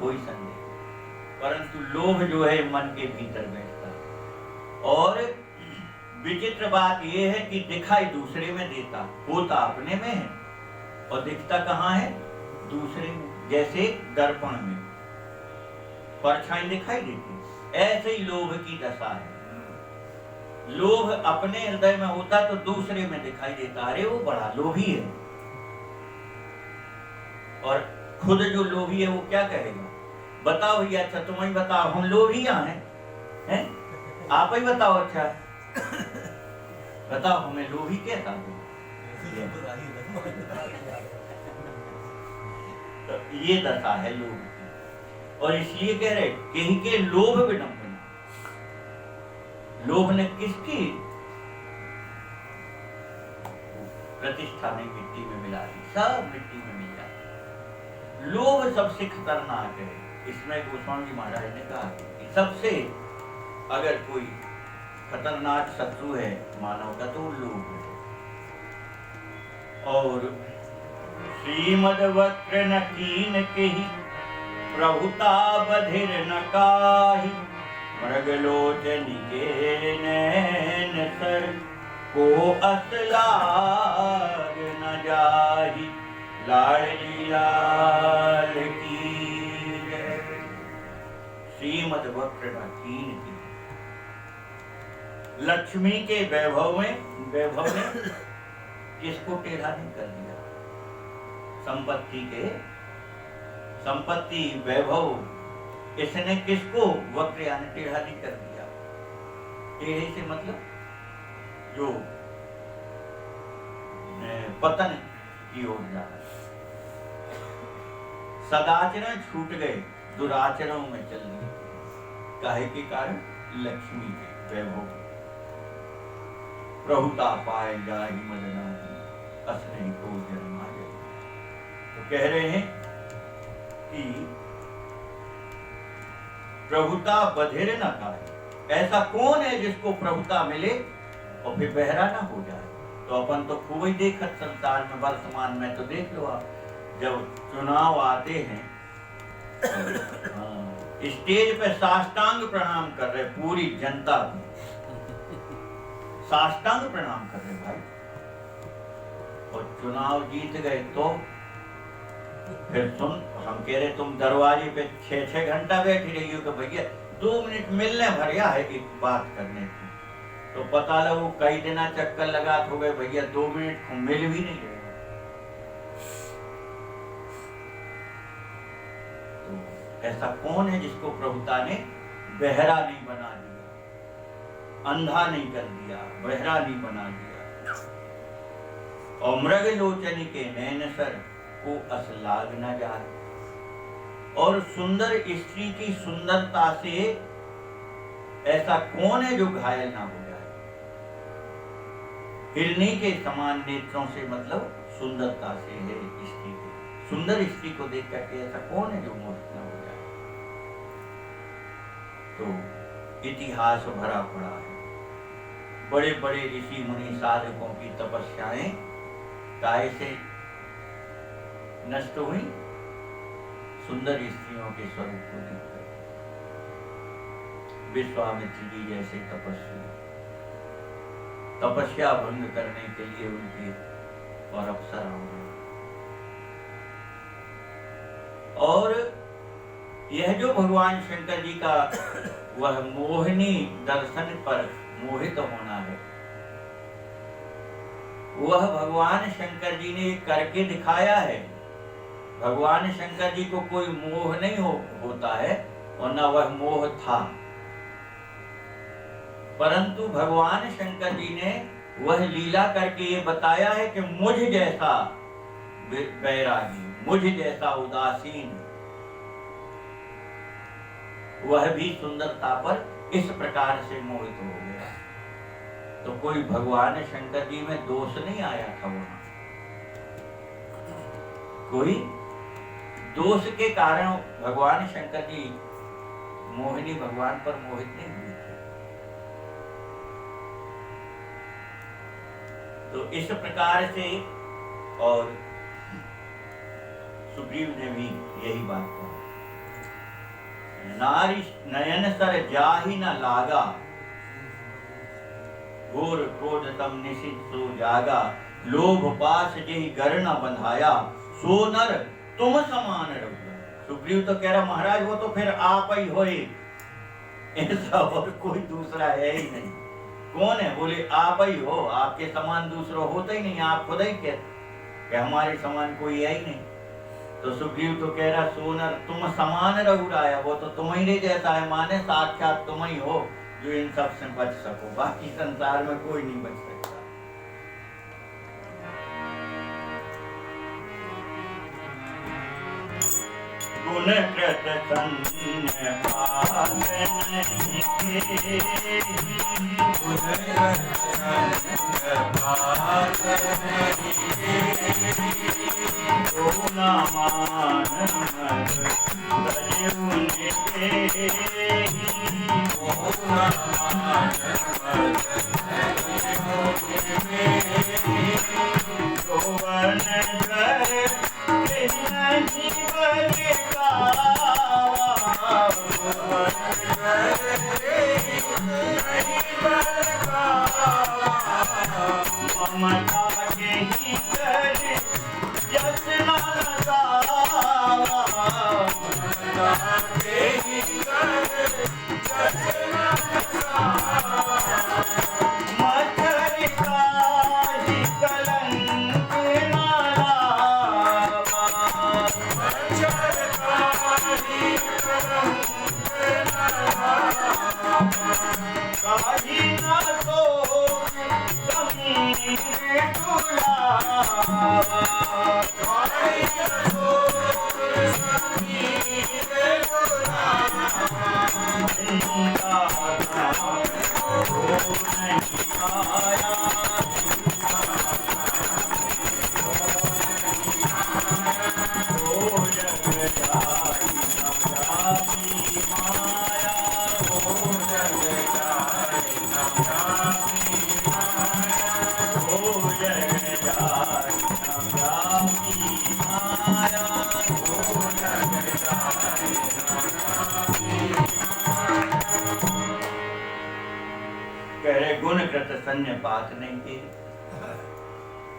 कोई संदेह। परंतु लोभ जो है मन के भीतर बैठता है, और विचित्र बात यह है कि दिखाई दूसरे में देता, होता अपने में है और दिखता कहाँ है? दूसरे में। जैसे दर्पण में परछाई दिखाई देती, ऐसे ही लोभ की दशा है। लोभ अपने हृदय में होता तो दूसरे में दिखाई देता, अरे वो बड़ा लोभी है। और खुद जो लोभी है वो क्या कहेगा? बताओ भैया, अच्छा तुम ही बताओ, हम लोभी हैं? आप ही बताओ, अच्छा बताओ हमें लोभी कहता है। तो ये दशा है लोभ की, और इसलिए कह रहे कहीं के लोभ विडंबना। लोभ ने किसकी प्रतिष्ठा नहीं मिट्टी में मिला दी, सब मिट्टी में मिल जाती। लोभ सबसे खतरनाक है। इसमें गोस्वामी जी महाराज ने कहा कि सबसे अगर कोई खतरनाक शत्रु है मानव का तो लोभ है। और श्रीमद वक्र न कीन के ही, प्रभुता बधिर न काहि, मृगलोचनी के नैन सर, को असलाग न जाहि, लाडली लाल की जय। श्रीमद वक्र न कीन की, लक्ष्मी के वैभव में किसको टेढ़ा नहीं कर दिया? संपत्ति वैभव इसने किसको वक्र यानी टेढ़ा नहीं कर दिया। टेढ़े से मतलब जो पतन की ओर जा रहा है। सदाचरण छूट गए, दुराचरणों में चल दिए। काहे के कारण? लक्ष्मी के वैभव। प्रभुता पाए जाहि मदनाहि, असने को जन्मा जाए। तो कह रहे हैं कि प्रभुता बधिर न पाए। ऐसा कौन है जिसको प्रभुता मिले और फिर बहरा ना हो जाए? तो अपन तो खूब ही देखत संसार में, वर्तमान में तो देख लो आप, जब चुनाव आते हैं स्टेज पे साष्टांग प्रणाम कर रहे पूरी जनता को, साष्टांग प्रणाम कर रहे भाई। और चुनाव जीत गए तो फिर सुन, हम कह रहे तुम दरवाजे पे 6-6 घंटा बैठी रही हो कि भैया 2 मिनट मिलने भरिया है एक बात करने की, तो पता लगो कई दिन चक्कर लगा हो गए भैया 2 मिनट को मिल भी नहीं रहे। तो ऐसा कौन है जिसको प्रभुता ने बहरा नहीं बना दिया, अंधा नहीं कर दिया, बहरा नहीं बना दिया। और मृग लोचन के नैन सर को असलाग न जाए, और सुंदर स्त्री की सुंदरता से ऐसा कौन है जो घायल ना हो जाए। हिरनी के समान नेत्रों से मतलब सुंदरता से है स्त्री के, सुंदर स्त्री को देख करके ऐसा कौन है जो मोहित ना हो जाए। तो इतिहास भरा पड़ा है, बड़े बड़े ऋषि मुनि साधकों की तपस्याएं काय से नष्ट हुई, सुंदर स्त्रियों के स्वरूप को देखकर। विश्वामित्र जी जैसे तपस्वी तपस्या भंग करने के लिए उनके और अवसर होंगे। और यह जो भगवान शंकर जी का वह मोहिनी दर्शन पर मोहित होना है, वह भगवान शंकर जी ने करके दिखाया है। भगवान शंकर जी को कोई मोह नहीं होता है और न वह मोह था, परंतु भगवान शंकर जी ने वह लीला करके ये बताया है कि मुझ जैसा बैरागी, मुझ जैसा उदासीन, वह भी सुंदरता पर इस प्रकार से मोहित हो गया। तो कोई भगवान शंकर जी में दोष नहीं आया था, वहां कोई दोष के कारण भगवान शंकर जी मोहिनी भगवान पर मोहित नहीं हुए थे। तो इस प्रकार से, और सुग्रीव ने भी यही बात कहा, नारी नयन सर जाहि न लागा, घोर क्रोध तम निशित सो जागा, लोभ पास जेहि गर न बंधाया, सो नर तुम समान रघुरा। सुग्रीव तो कह रहा महाराज वो तो फिर आप ही होए, ऐसा और कोई दूसरा है ही नहीं। कौन है? बोले आप ही हो, आपके समान दूसरा होता ही नहीं, आप खुद ही कहते कि हमारे समान कोई है ही नहीं। तो सुग्रीव तो कह रहा सोनर तुम समान रघुराया, वो तो तुम ही नहीं जैसा है, माने साक्षात तुम ही हो जो इन सब से बच सको, बाकी संसार में कोई नहीं बच सकता। गुण कृत सन्य पाल नहीं, गुण कृत सन्य पाल नहीं, गुण मान मत दयुनि देहि, गुण मान मत दयुनि देहि, यौवन धर नहीं ममता के ही कर यस न लगावा, ममता के ही कर यस न लगावा, मच्छर का ही कलंक न लावा, मच्छर का ही कलंक न लावा, काहि न सोच समीर दुलावा, काहि न सोच समीर दुलावा, जिंदा हो नहीं आया, हो जग जाई न जाती माया, हो जग जाई न जाती माया, हो जग जाई न जाती माया, हो जग जाई न जाती माया। कह रहे गुण कृत सन्य पात नहीं के,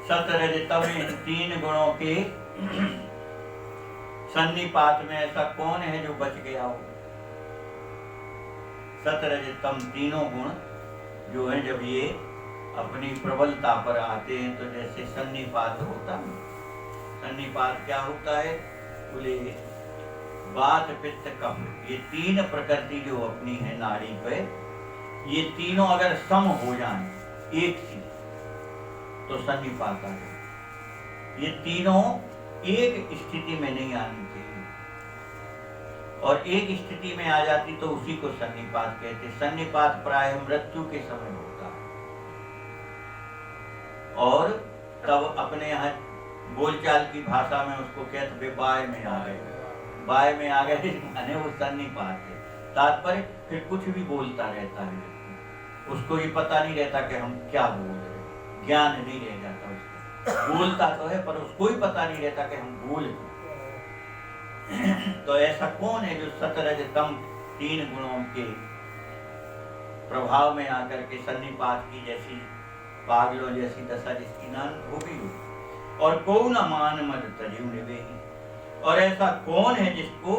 सत रज तम, इन तीन गुणों के सन्निपात में ऐसा कौन है जो बच गया हो? सत रज तम तीनों गुण जो है जब ये अपनी प्रबलता पर आते हैं तो जैसे सन्निपात होता है। सन्निपात क्या होता है? बोले वात पित्त कफ, ये तीन प्रकृति जो अपनी है नाड़ी पे, ये तीनों अगर सम हो जाए एक सी तो सन्निपात आ जाए। ये तीनों एक स्थिति में नहीं आनी चाहिए, और एक स्थिति में आ जाती तो उसी को सन्निपात कहते। सन्निपात प्राय मृत्यु के समय होता है, और तब अपने यहाँ बोलचाल की भाषा में उसको कहते वे बाय में आ गए। बाय में आ गए माने वो सन्निपात है। तात्पर्य फिर कुछ भी बोलता रहता है, उसको ये पता नहीं रहता कि हम क्या बोल रहे, ज्ञान नहीं रह जाता उसको। बोलता तो है पर उसको ही पता नहीं रहता कि हम बोल। तो ऐसा कौन है जो सतरज तम तीन गुणों के प्रभाव में आकर के सन्निपात की जैसी पागलों जैसी दशा जिसकी नान हो गई हो, और कौन मान मद तजु निवेही, और ऐसा कौन है जिसको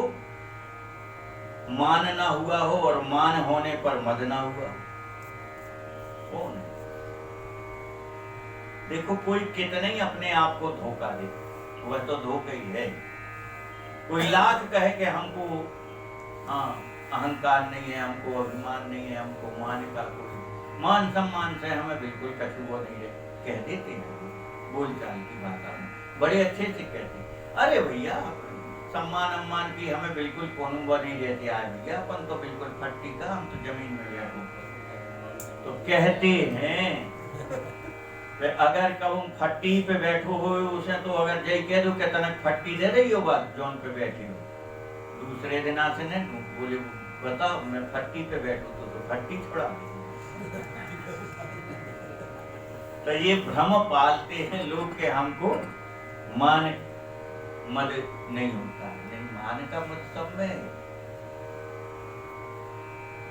मान ना हुआ हो और मान होने पर मद ना हुआ? कौन है? देखो कोई कितना ही अपने आप को धोखा दे, वह तो धोखा ही है। कोई लाख कहे कि हमको अहंकार नहीं है, हमको अभिमान नहीं है, हमको मान का कोई मान सम्मान से हमें बिल्कुल कछु वो नहीं है, कह देते हैं बोलचाल की भाषा में, बड़े अच्छे से कहते हैं। अरे भैया सम्मान अम्मान की हमें बिल्कुल कोनो वो नहीं रहते। आज भैया अपन तो बिल्कुल फट्टी का, हम तो जमीन में बैठो तो कहते हैं। अगर कब फट्टी पे बैठो हो उसे तो अगर जय कह दो कि तनक फट्टी दे रही हो बात जौन पे बैठी हो, दूसरे दिन से नहीं बोले बताओ मैं फट्टी पे बैठू तो फट्टी छोड़ा। तो ये भ्रम पालते हैं लोग के हमको मान मद नहीं होता है, नहीं मान का मद सब में।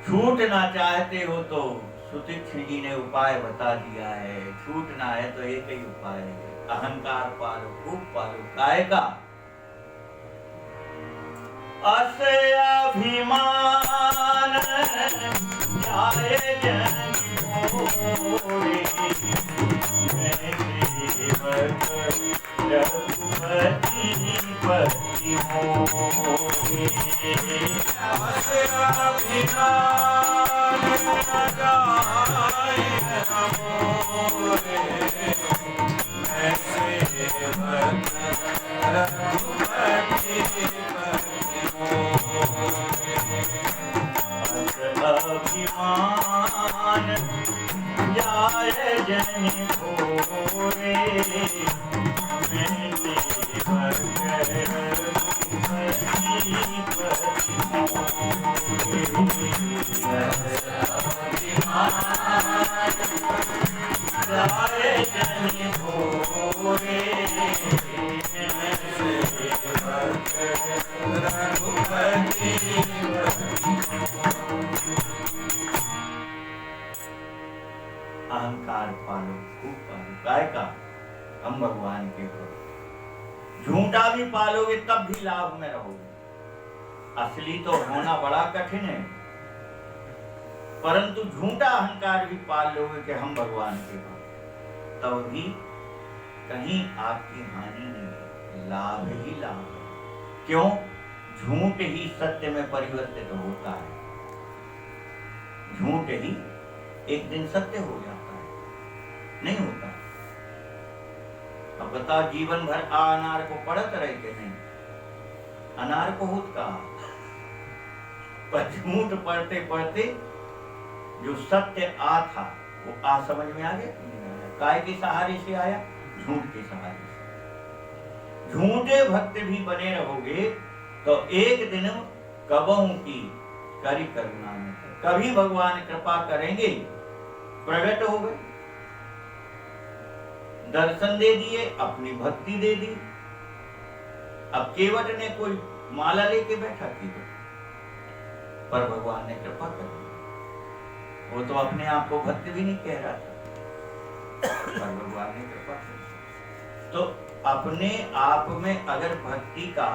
छूटना चाहते हो तो सुतीक्ष्ण जी ने उपाय बता दिया है, छूटना है तो एक ही उपाय है, अहंकार पालो, खूब पालो। काय का? अस अभिमान जाए जन मोरे, मैं सेवक रघुपति पति मोरे। अस अभिमान जाए मोरे, मैं सेवक रघुपति पति मोरे। अस अभिमान जाए जन मोरे, मैं सेवक रघुपति पति मोरे। जाए जन मोरे, रघुपति। अहंकार पालो, खूब पालो। काय का? हम भगवान के भक्त। झूठा भी पालोगे तब भी लाभ में रहोगे। असली तो होना बड़ा कठिन है, परंतु झूठा अहंकार भी पाल लोगे कि हम भगवान के भक्त, तब भी कहीं आपकी हानि नहीं है, लाभ ही लाभ है। क्यों? झूठ ही सत्य में परिवर्तित होता है। झूठ ही एक दिन सत्य हो जाता है, नहीं होता। अब बताओ जीवन भर अनार को पढ़त रहे कि नहीं? अनार को होत का, पर झूठ पढ़ते पढ़ते जो सत्य आ था वो आ समझ में आ गया। काय के सहारे से आया? झूठ के सहारे से। झूठे भक्त भी बने रहोगे तो एक दिन कबहू की करी करुणा में कभी भगवान कृपा करेंगे, प्रकट हो गए, दर्शन दे दिए, अपनी भक्ति दे दी। अब केवट ने कोई माला लेके बैठा केवट, पर भगवान ने कृपा कर दी। वो तो अपने आप को भक्त भी नहीं कह रहा था, पर भगवान ने कृपा कर दी। तो अपने आप में अगर भक्ति का,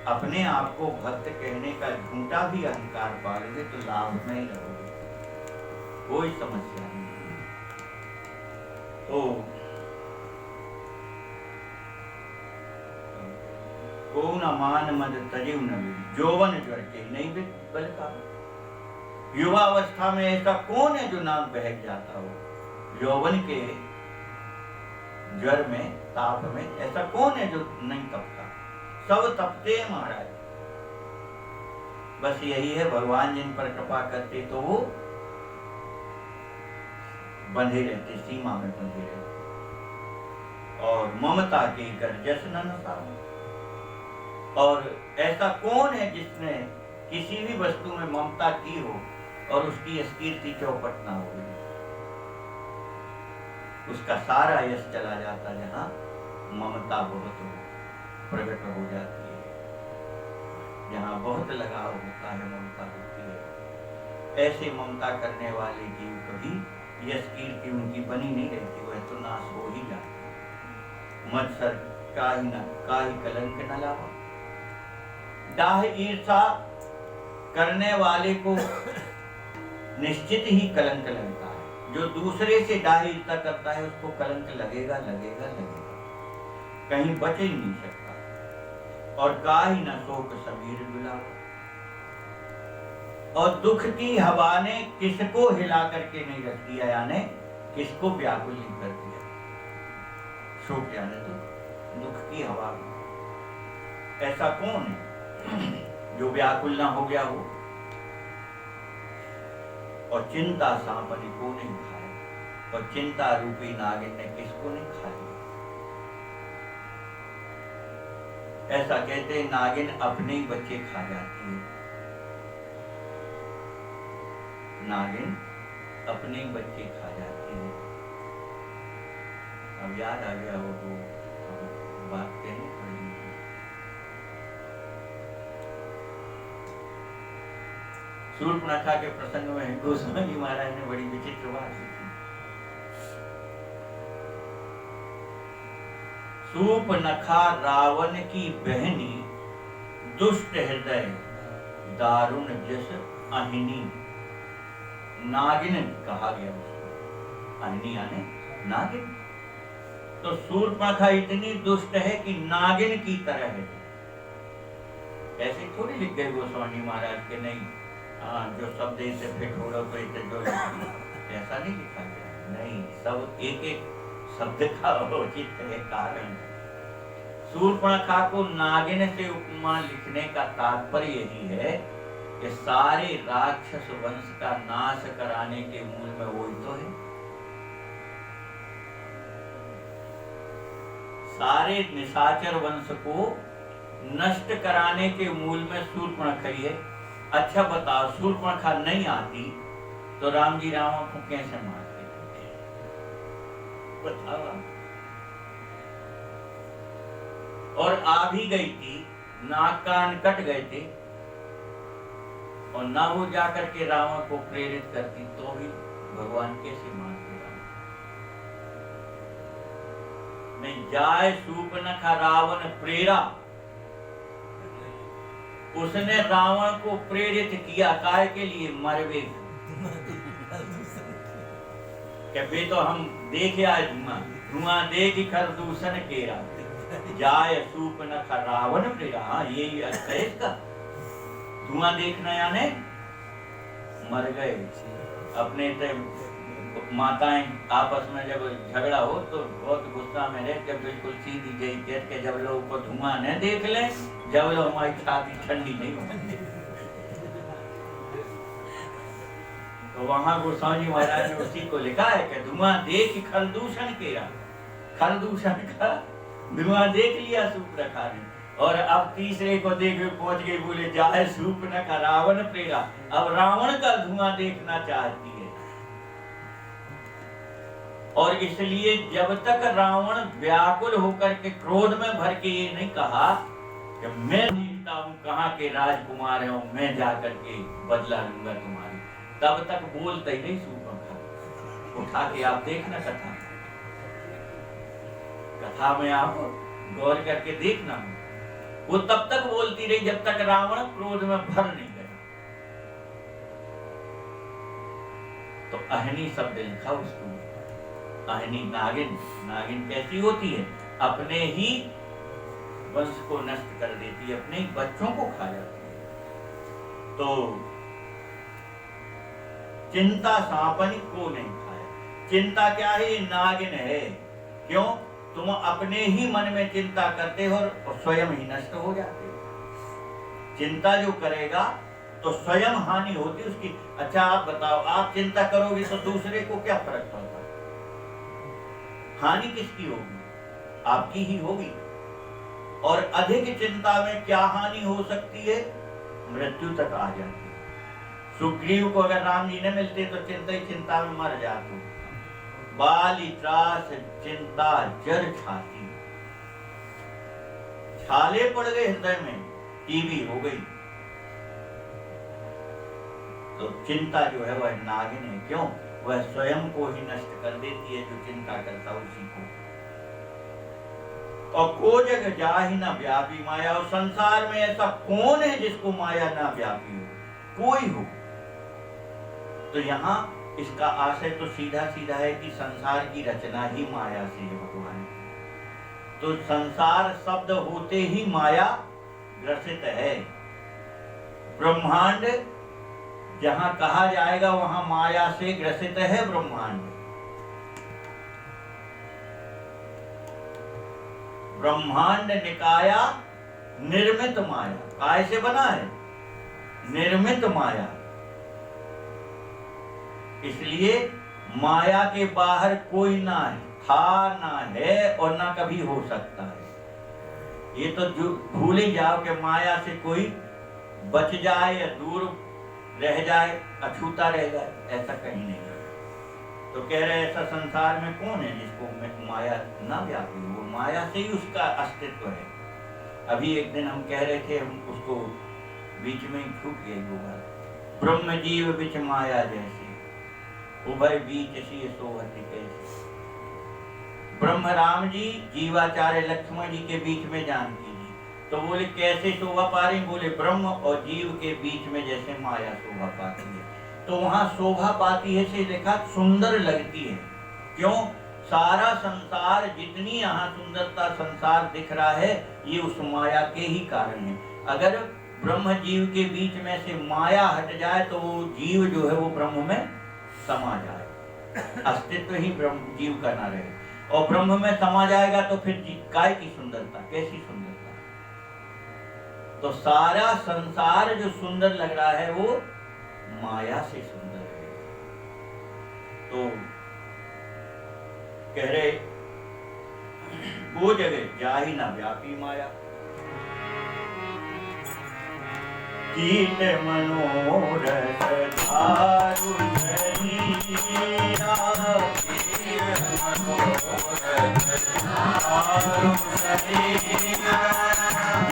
अपने आप को भक्त कहने का झूठा भी अहंकार पालोगे तो लाभ में ही रहोगे, कोई समस्या नहीं। तो को न मान मद तजिव न विधि, जौवन ज्वर के नहीं बल का। युवा अवस्था में ऐसा कौन है जो ना बहक जाता हो? यौवन के ज्वर में, ताप में ऐसा कौन है जो नहीं तपता? सब तपते हैं महाराज। बस यही है, भगवान जिन पर कृपा करते तो वो बंधे रहते, सीमा में बंधे रहते। और ममता के कर जस न नसा। और ऐसा कौन है जिसने किसी भी वस्तु में ममता की हो और उसकी कीर्ति चौपट ना हो? उसका सारा यश चला जाता जहां ममता बहुत प्रकट हो जाती है, जहां बहुत लगाव होता है, ममता होती है। ऐसे ममता करने वाले जीव कभी यश कीर्ति उनकी बनी नहीं रहती, वह तो नाश हो ही जाती। मत्सर काहि कलंक न लावा। डाह ईर्षा करने वाले को निश्चित ही कलंक लगता है। जो दूसरे से डाह ईर्षा करता है उसको कलंक लगेगा लगेगा लगेगा, कहीं बच ही नहीं सकता। और काहि न शोक समीर डुलावा। और दुख की हवा ने किसको हिला करके नहीं रख दिया, यानी किसको व्याकुल नहीं कर दिया। शोक यानी तो दुख की हवा। ऐसा कौन है जो व्याकुल ना हो गया हो? और चिंता सांपनी को नहीं खाया, और चिंता रूपी नागिन ने किसको नहीं खाया? ऐसा कहते हैं नागिन अपने ही बच्चे खा जाती है। नागिन अपने ही बच्चे खा जाती है। अब याद आ गया वो तो बात कहनी पड़ेगी। शूर्पणखा के प्रसंग में गोस्वामी महाराज ने बड़ी विचित्र बात लिखी। शूर्पणखा रावण की बहनी, दुष्ट हृदय दारुण जस अहिनी। नागिन कहा गया उसको, अहिनी यानी नागिन। तो शूर्पणखा इतनी दुष्ट है कि नागिन की तरह है। ऐसे थोड़ी लिख गए गोस्वामी महाराज के, नहीं जो शब्द इसे फिट हो रहा तो इसे जो ऐसा नहीं लिखा गया। नहीं, सब एक एक शब्द का उचित है कारण। शूर्पणखा को नागिन से उपमा लिखने का तात्पर्य यही है कि सारे राक्षस वंश का नाश कराने के मूल में वही तो है। सारे निशाचर वंश को नष्ट कराने के मूल में शूर्पणखा ही है। अच्छा बताओ, शूर्पणखा नहीं आती तो राम जी रावण को कैसे मारते? बताओ। और आ भी गई थी, नाक कान कट गए थे, और ना वो जाकर के रावण को प्रेरित करती तो भी भगवान कैसे मारते? नहीं जाए शूर्पणखा रावण प्रेरा। उसने रावण को प्रेरित किया काय के लिए? मरवे के तो हम देखे आए धुआं, धुआं देख खरदूषण केरा। जाय शूर्पणखा रावण प्रेरा, यही अर्थ है इसका। धुआं देखना यानी मर गए। अपने माताएं आपस में जब झगड़ा हो तो बहुत गुस्सा में रह के बिल्कुल सीधी गई कह के जब लोग को धुआं न देख ले, जब लोग हमारी छाती ठंडी नहीं होती। तो वहां गोस्वामी महाराज ने उसी को लिखा है कि धुआं देख खरदूषण केरा। खरदूषण का धुआं देख लिया शूर्पणखा ने, और अब तीसरे को देख पहुंच गई, बोले जाए शूर्पणखा रावण प्रेरा। अब रावण का धुआं देखना चाहती है। और इसलिए जब तक रावण व्याकुल होकर के क्रोध में भर के ये नहीं कहा कि मैं जीतता हूँ, कहाँ के राजकुमार हूँ, मैं जाकर के बदला लूंगा तुम्हारी, तब तक बोलता ही नहीं शूर्पणखा। उठा के आप देखना कथा, कथा में आप गौर करके देखना, वो तब तक बोलती रही जब तक रावण क्रोध में भर नहीं गया। तो अहनी शब्द लिखा उसको, अहनी नागिन। नागिन कैसी होती है? अपने ही वंश को नष्ट कर देती है, अपने ही बच्चों को खा जाती है। तो चिंता सांपनी को नहीं खाया। चिंता क्या है? ये नागिन है। क्यों? तुम अपने ही मन में चिंता करते हो और स्वयं ही नष्ट हो जाते हो। चिंता जो करेगा तो स्वयं हानि होती उसकी। अच्छा आप बताओ, आप चिंता करोगे तो दूसरे को क्या फर्क पड़ता है? हानि किसकी होगी? आपकी ही होगी। और अधिक चिंता में क्या हानि हो सकती है? मृत्यु तक आ जाती है। सुग्रीव को अगर राम जी ने मिलते तो चिंता ही चिंता में मर जाते। बाली त्रास चिंता जर छाती, छाले पड़ गए हृदय में, टीबी हो गई। तो चिंता जो है वह नागिन है। क्यों? वह स्वयं को ही नष्ट कर देती है जो चिंता करता उसी को। और को जग जाहि न व्यापी माया। और संसार में ऐसा कौन है जिसको माया ना व्यापी हो? कोई हो। तो यहाँ इसका आशय तो सीधा सीधा है कि संसार की रचना ही माया से है भगवान। तो संसार शब्द होते ही माया ग्रसित है। ब्रह्मांड जहां कहा जाएगा वहां माया से ग्रसित है ब्रह्मांड। ब्रह्मांड निकाया निर्मित माया। काय से बना है? निर्मित माया। इसलिए माया के बाहर कोई ना है, था ना है और ना कभी हो सकता है। ये तो जो भूल ही जाओ कि माया से कोई बच जाए या दूर रह जाए, अछूता रह जाए, ऐसा कहीं नहीं है। तो कह रहे ऐसा संसार में कौन है जिसको माया ना व्यापी हो? माया से ही उसका अस्तित्व है। अभी एक दिन हम कह रहे थे, हम उसको बीच में ही छूट गए वो बात। ब्रह्म जीव बिच माया जैसे, उभय बीच सी सोहति कैसे। ब्रह्म राम जी जीवाचार्य लक्ष्मण जी के बीच में जानकी जी। तो बोले कैसे शोभा पा रही? बोले ब्रह्म और जीव के बीच में जैसे माया शोभा पाती है। तो वहां शोभा पाती है से देखा सुंदर लगती है। क्यों? सारा संसार, जितनी यहाँ सुंदरता संसार दिख रहा है, ये उस माया के ही कारण है। अगर ब्रह्म जीव के बीच में से माया हट जाए तो वो जीव जो है वो ब्रह्म में समा जाए, अस्तित्व ही ब्रह्म जीव का ना रहे। और ब्रह्म में समा जाएगा तो फिर काय की सुंदरता, कैसी सुंदरता। तो सारा संसार जो सुंदर लग रहा है वो माया से सुंदर है। तो कह रहे वो जगह जाहि ना व्यापी माया। कीट मनोरथ धारु शरीरा, कीट मनोरथ धारु शरीरा,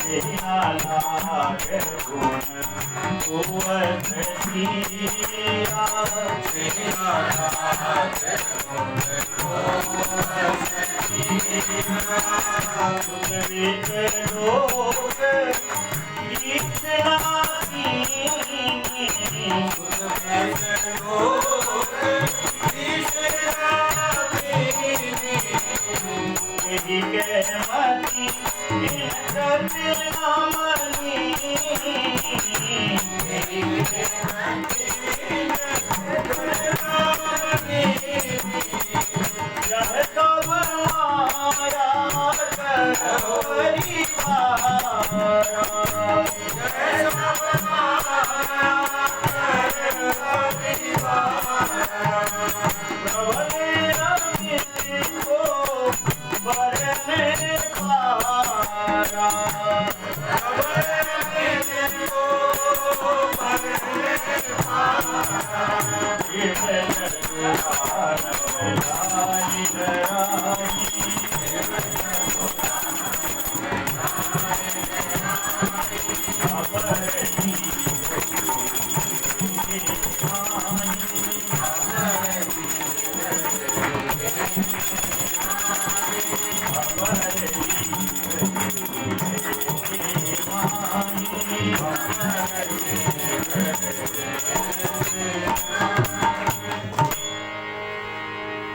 बिना लागे गुण कुवत सीरा, बिना लागे गुण कुवत सीरा, सुनवित लोक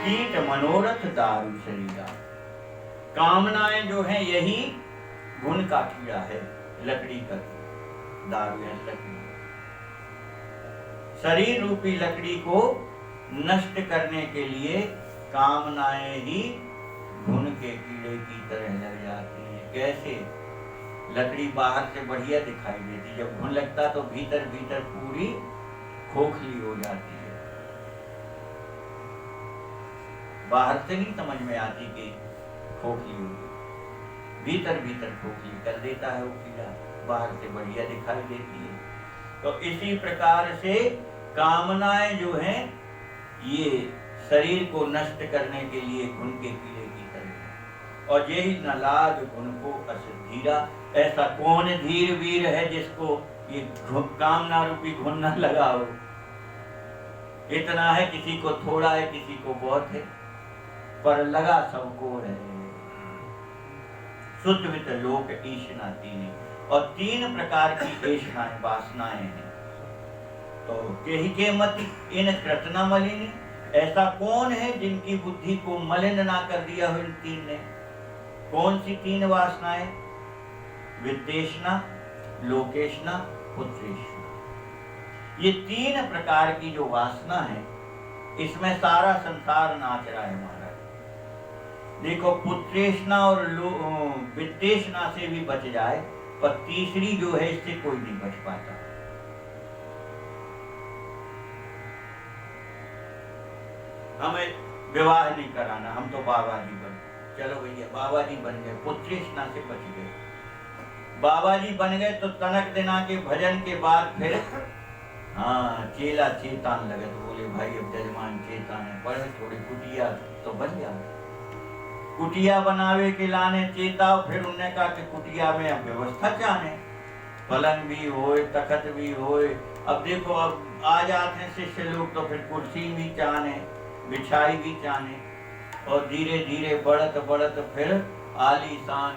कीट मनोरथ दारू शरीरा। कामनाएं जो हैं यही गुण का कीड़ा है, लकड़ी का दारू है लकड़ी। शरीर रूपी लकड़ी को नष्ट करने के लिए कामनाएं ही घुन के कीड़े की तरह लग जाती हैं। कैसे? लकड़ी बाहर से बढ़िया दिखाई देती, जब घुन लगता तो भीतर भीतर पूरी खोखली हो जाती है। बाहर से नहीं समझ में आती कि खोखली होगी, भीतर भीतर खोखली कर देता है वो कीड़ा, बाहर से बढ़िया दिखाई देती है। तो इसी प्रकार से कामनाएं जो हैं ये शरीर को नष्ट करने के लिए घुन के कीड़े की तरह है। और यही न लाग घुन को अस धीरा। ऐसा कौन धीर वीर है जिसको ये कामना रूपी घुन न लगा हो। इतना है, किसी को थोड़ा है, किसी को बहुत है, पर लगा सबको है। शुद्ध वित लोक ईशना तीन। और 3 प्रकार की ऐशनाएं वासनाएं हैं। तो केहि के मति इन कृतना मलिनी। ऐसा कौन है जिनकी बुद्धि को मलिन ना कर दिया हो इन 3 ने। कौन सी 3 वासनाएं? विद्वेषणा, लोकेशना, पुत्रेशना। ये 3 प्रकार की जो वासना है, इसमें सारा संसार नाच रहा है हमारा। देखो, पुत्रेशना और विद्वेषणा से भी बच जाए, पर तीसरी जो है इससे कोई नहीं बच पाता। हमें विवाह नहीं कराना, हम तो बाबा जी बन, चलो भैया बाबा जी बन गए, पुत्रेशना से बच गए। बाबा जी बन गए तो तनक दिना के भजन के बाद फिर चेला चेतान लगे, तो बोले भाई अब जजमान चेतान है, पढ़े थोड़ी कुटिया तो बन गया। कुटिया बनावे के लाने चेता, फिर उन्होंने कहा कि कुटिया में अब व्यवस्था चाहे, पलंग भी होए, तखत भी होए। अब देखो, अब आ जाते हैं शिष्य लोग तो फिर कुर्सी भी चाहे, बिछाई भी चाहे, और धीरे धीरे बढ़त बढ़त फिर आलीशान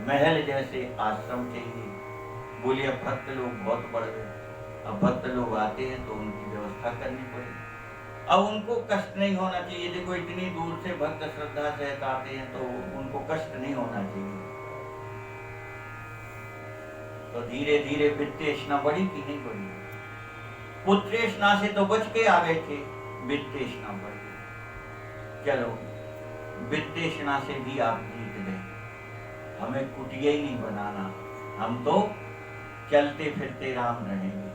महल जैसे आश्रम चाहिए। बोले अब भक्त लोग बहुत बढ़ गए, अब भक्त लोग आते हैं तो उनकी व्यवस्था करनी पड़ेगी। अब उनको कष्ट नहीं होना चाहिए। देखो, इतनी दूर से भक्त श्रद्धा सहित आते हैं तो उनको कष्ट नहीं होना चाहिए। तो धीरे धीरे वित्तेषणा बढ़ी कि नहीं बढ़ी? पुत्रेषणा से तो बच के आ गए थे, वित्तेषणा बढ़ गई। चलो, वित्तेषणा से भी आप जीत गए। हमें कुटिया ही नहीं बनाना, हम तो चलते फिरते राम रहेंगे।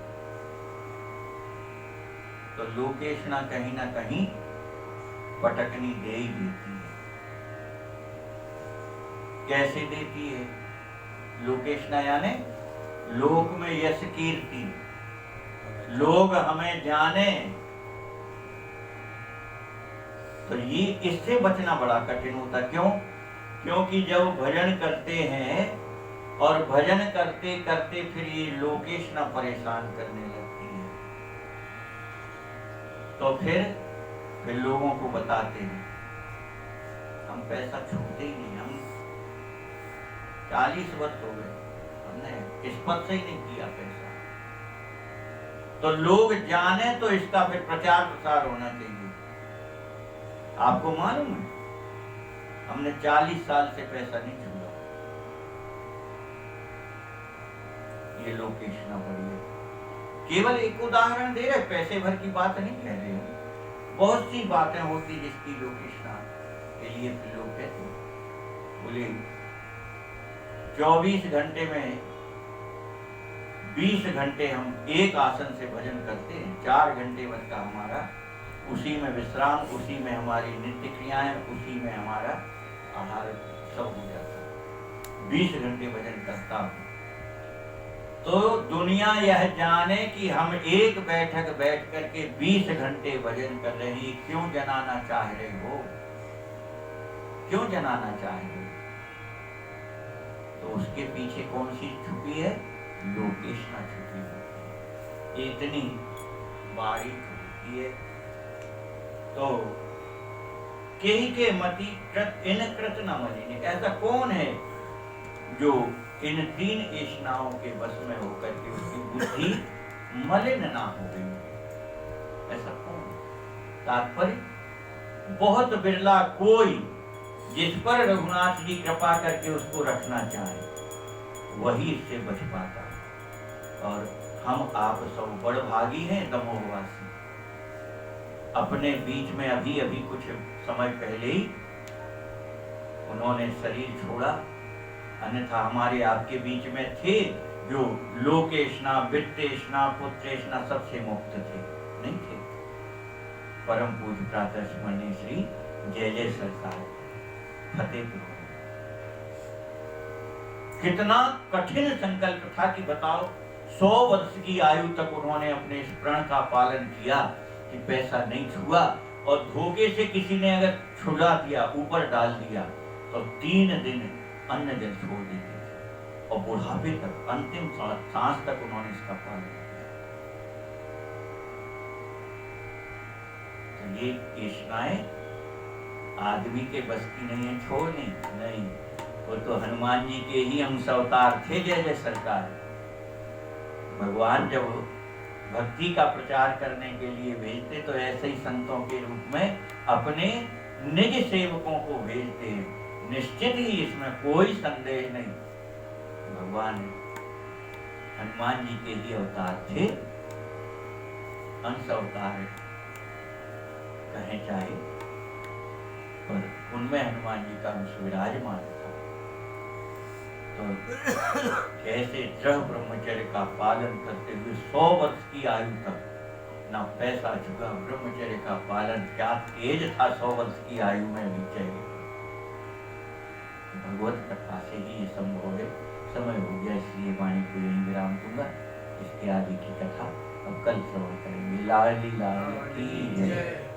तो लोकेशना कहीं ना कहीं पटकनी दे ही देती है। कैसे देती है लोकेशना? यानी लोक में यश कीर्ति, लोग हमें जाने। तो ये इससे बचना बड़ा कठिन होता। क्यों? क्योंकि जब भजन करते हैं और भजन करते करते फिर ये लोकेशना परेशान करने लगती है, तो फिर लोगों को बताते हैं हम पैसा छूते ही नहीं। हम 40 वर्ष हो गए, हमने स्पर्श ही नहीं किया पैसा। तो लोग जाने तो इसका फिर प्रचार प्रसार होना चाहिए। आपको मालूम है, हमने 40 साल से पैसा नहीं छूटा। ये लोकेशना बड़ी है। केवल एक उदाहरण दे रहे, पैसे भर की बात नहीं कह रहे हैं। बहुत सी बातें होती जिसकी लोकेशना के लिए लोग कहते हैं। बोले 24 घंटे में 20 घंटे हम एक आसन से भजन करते हैं, 4 घंटे बन का हमारा उसी में विश्राम, उसी में हमारी नित्य क्रियाएं, उसी में हमारा आहार सब हो जाता है। 20 घंटे भजन करता हूं तो दुनिया यह जाने कि हम एक बैठक बैठ करके 20 घंटे भजन कर रहे हैं। क्यों जनाना चाह रहे हो? क्यों जनाना चाह रहे हो? तो उसके पीछे कौन सी छुपी है? लोकेशना छुपी है। इतनी बारीक होती है। तो केहि के मति इन कृत न मलिनी। ऐसा कौन है जो इन 3 एषणाओं के वश में होकर के उसकी बुद्धि मलिन ना हो गई। ऐसा कौन? तात्पर्य बहुत बिरला कोई जिस पर रघुनाथ जी कृपा करके उसको रखना चाहे वही इससे बच पाता है। और हम आप सब बड़भागी हैं दमोहवासी। अपने बीच में अभी अभी कुछ समय पहले ही उन्होंने शरीर छोड़ा, अन्यथा हमारे आपके बीच में थे जो लोकेशना, वित्तेशना, पुत्रेशना सबसे मुक्त थे, नहीं थे? परम पूज्य प्रातः स्मरणीय श्री जय जय सरकार फतेहपुर। कितना कठिन संकल्प था कि बताओ 100 वर्ष की आयु तक उन्होंने अपने इस प्रण का पालन किया कि पैसा नहीं छुआ, और धोखे से किसी ने अगर छुड़ा दिया, ऊपर डाल दिया, तो 3 दिन अन्न जल छोड़ देते थे, और बुढ़ापे तक अंतिम सांस तक उन्होंने इसका पालन किया। तो ये एषणाएं आदमी के बस की नहीं है छोड़नी, नहीं, वो तो हनुमान जी के ही अंश अवतार थे। जय जय सरकार। भगवान जब भक्ति का प्रचार करने के लिए भेजते तो ऐसे ही संतों के रूप में अपने निज सेवकों को भेजते हैं। निश्चित ही इसमें कोई संदेह नहीं, भगवान हनुमान जी के ही अवतार थे, अंश अवतार कहें चाहे, पर उनमें हनुमान जी का अंश विराजमान था। तो ऐसे दृढ़ ब्रह्मचर्य का पालन करते हुए 100 वर्ष की आयु तक ना पैसा चुका, ब्रह्मचर्य का पालन, क्या तेज था 100 वर्ष की आयु में भी चाहिए। भगवत कृपा से ही ये संभव है। समय हो गया, इसलिए वाणी को यहीं विराम दूंगा। इसके आगे की कथा अब कल श्रवण करेंगे। लाली लाल की जय।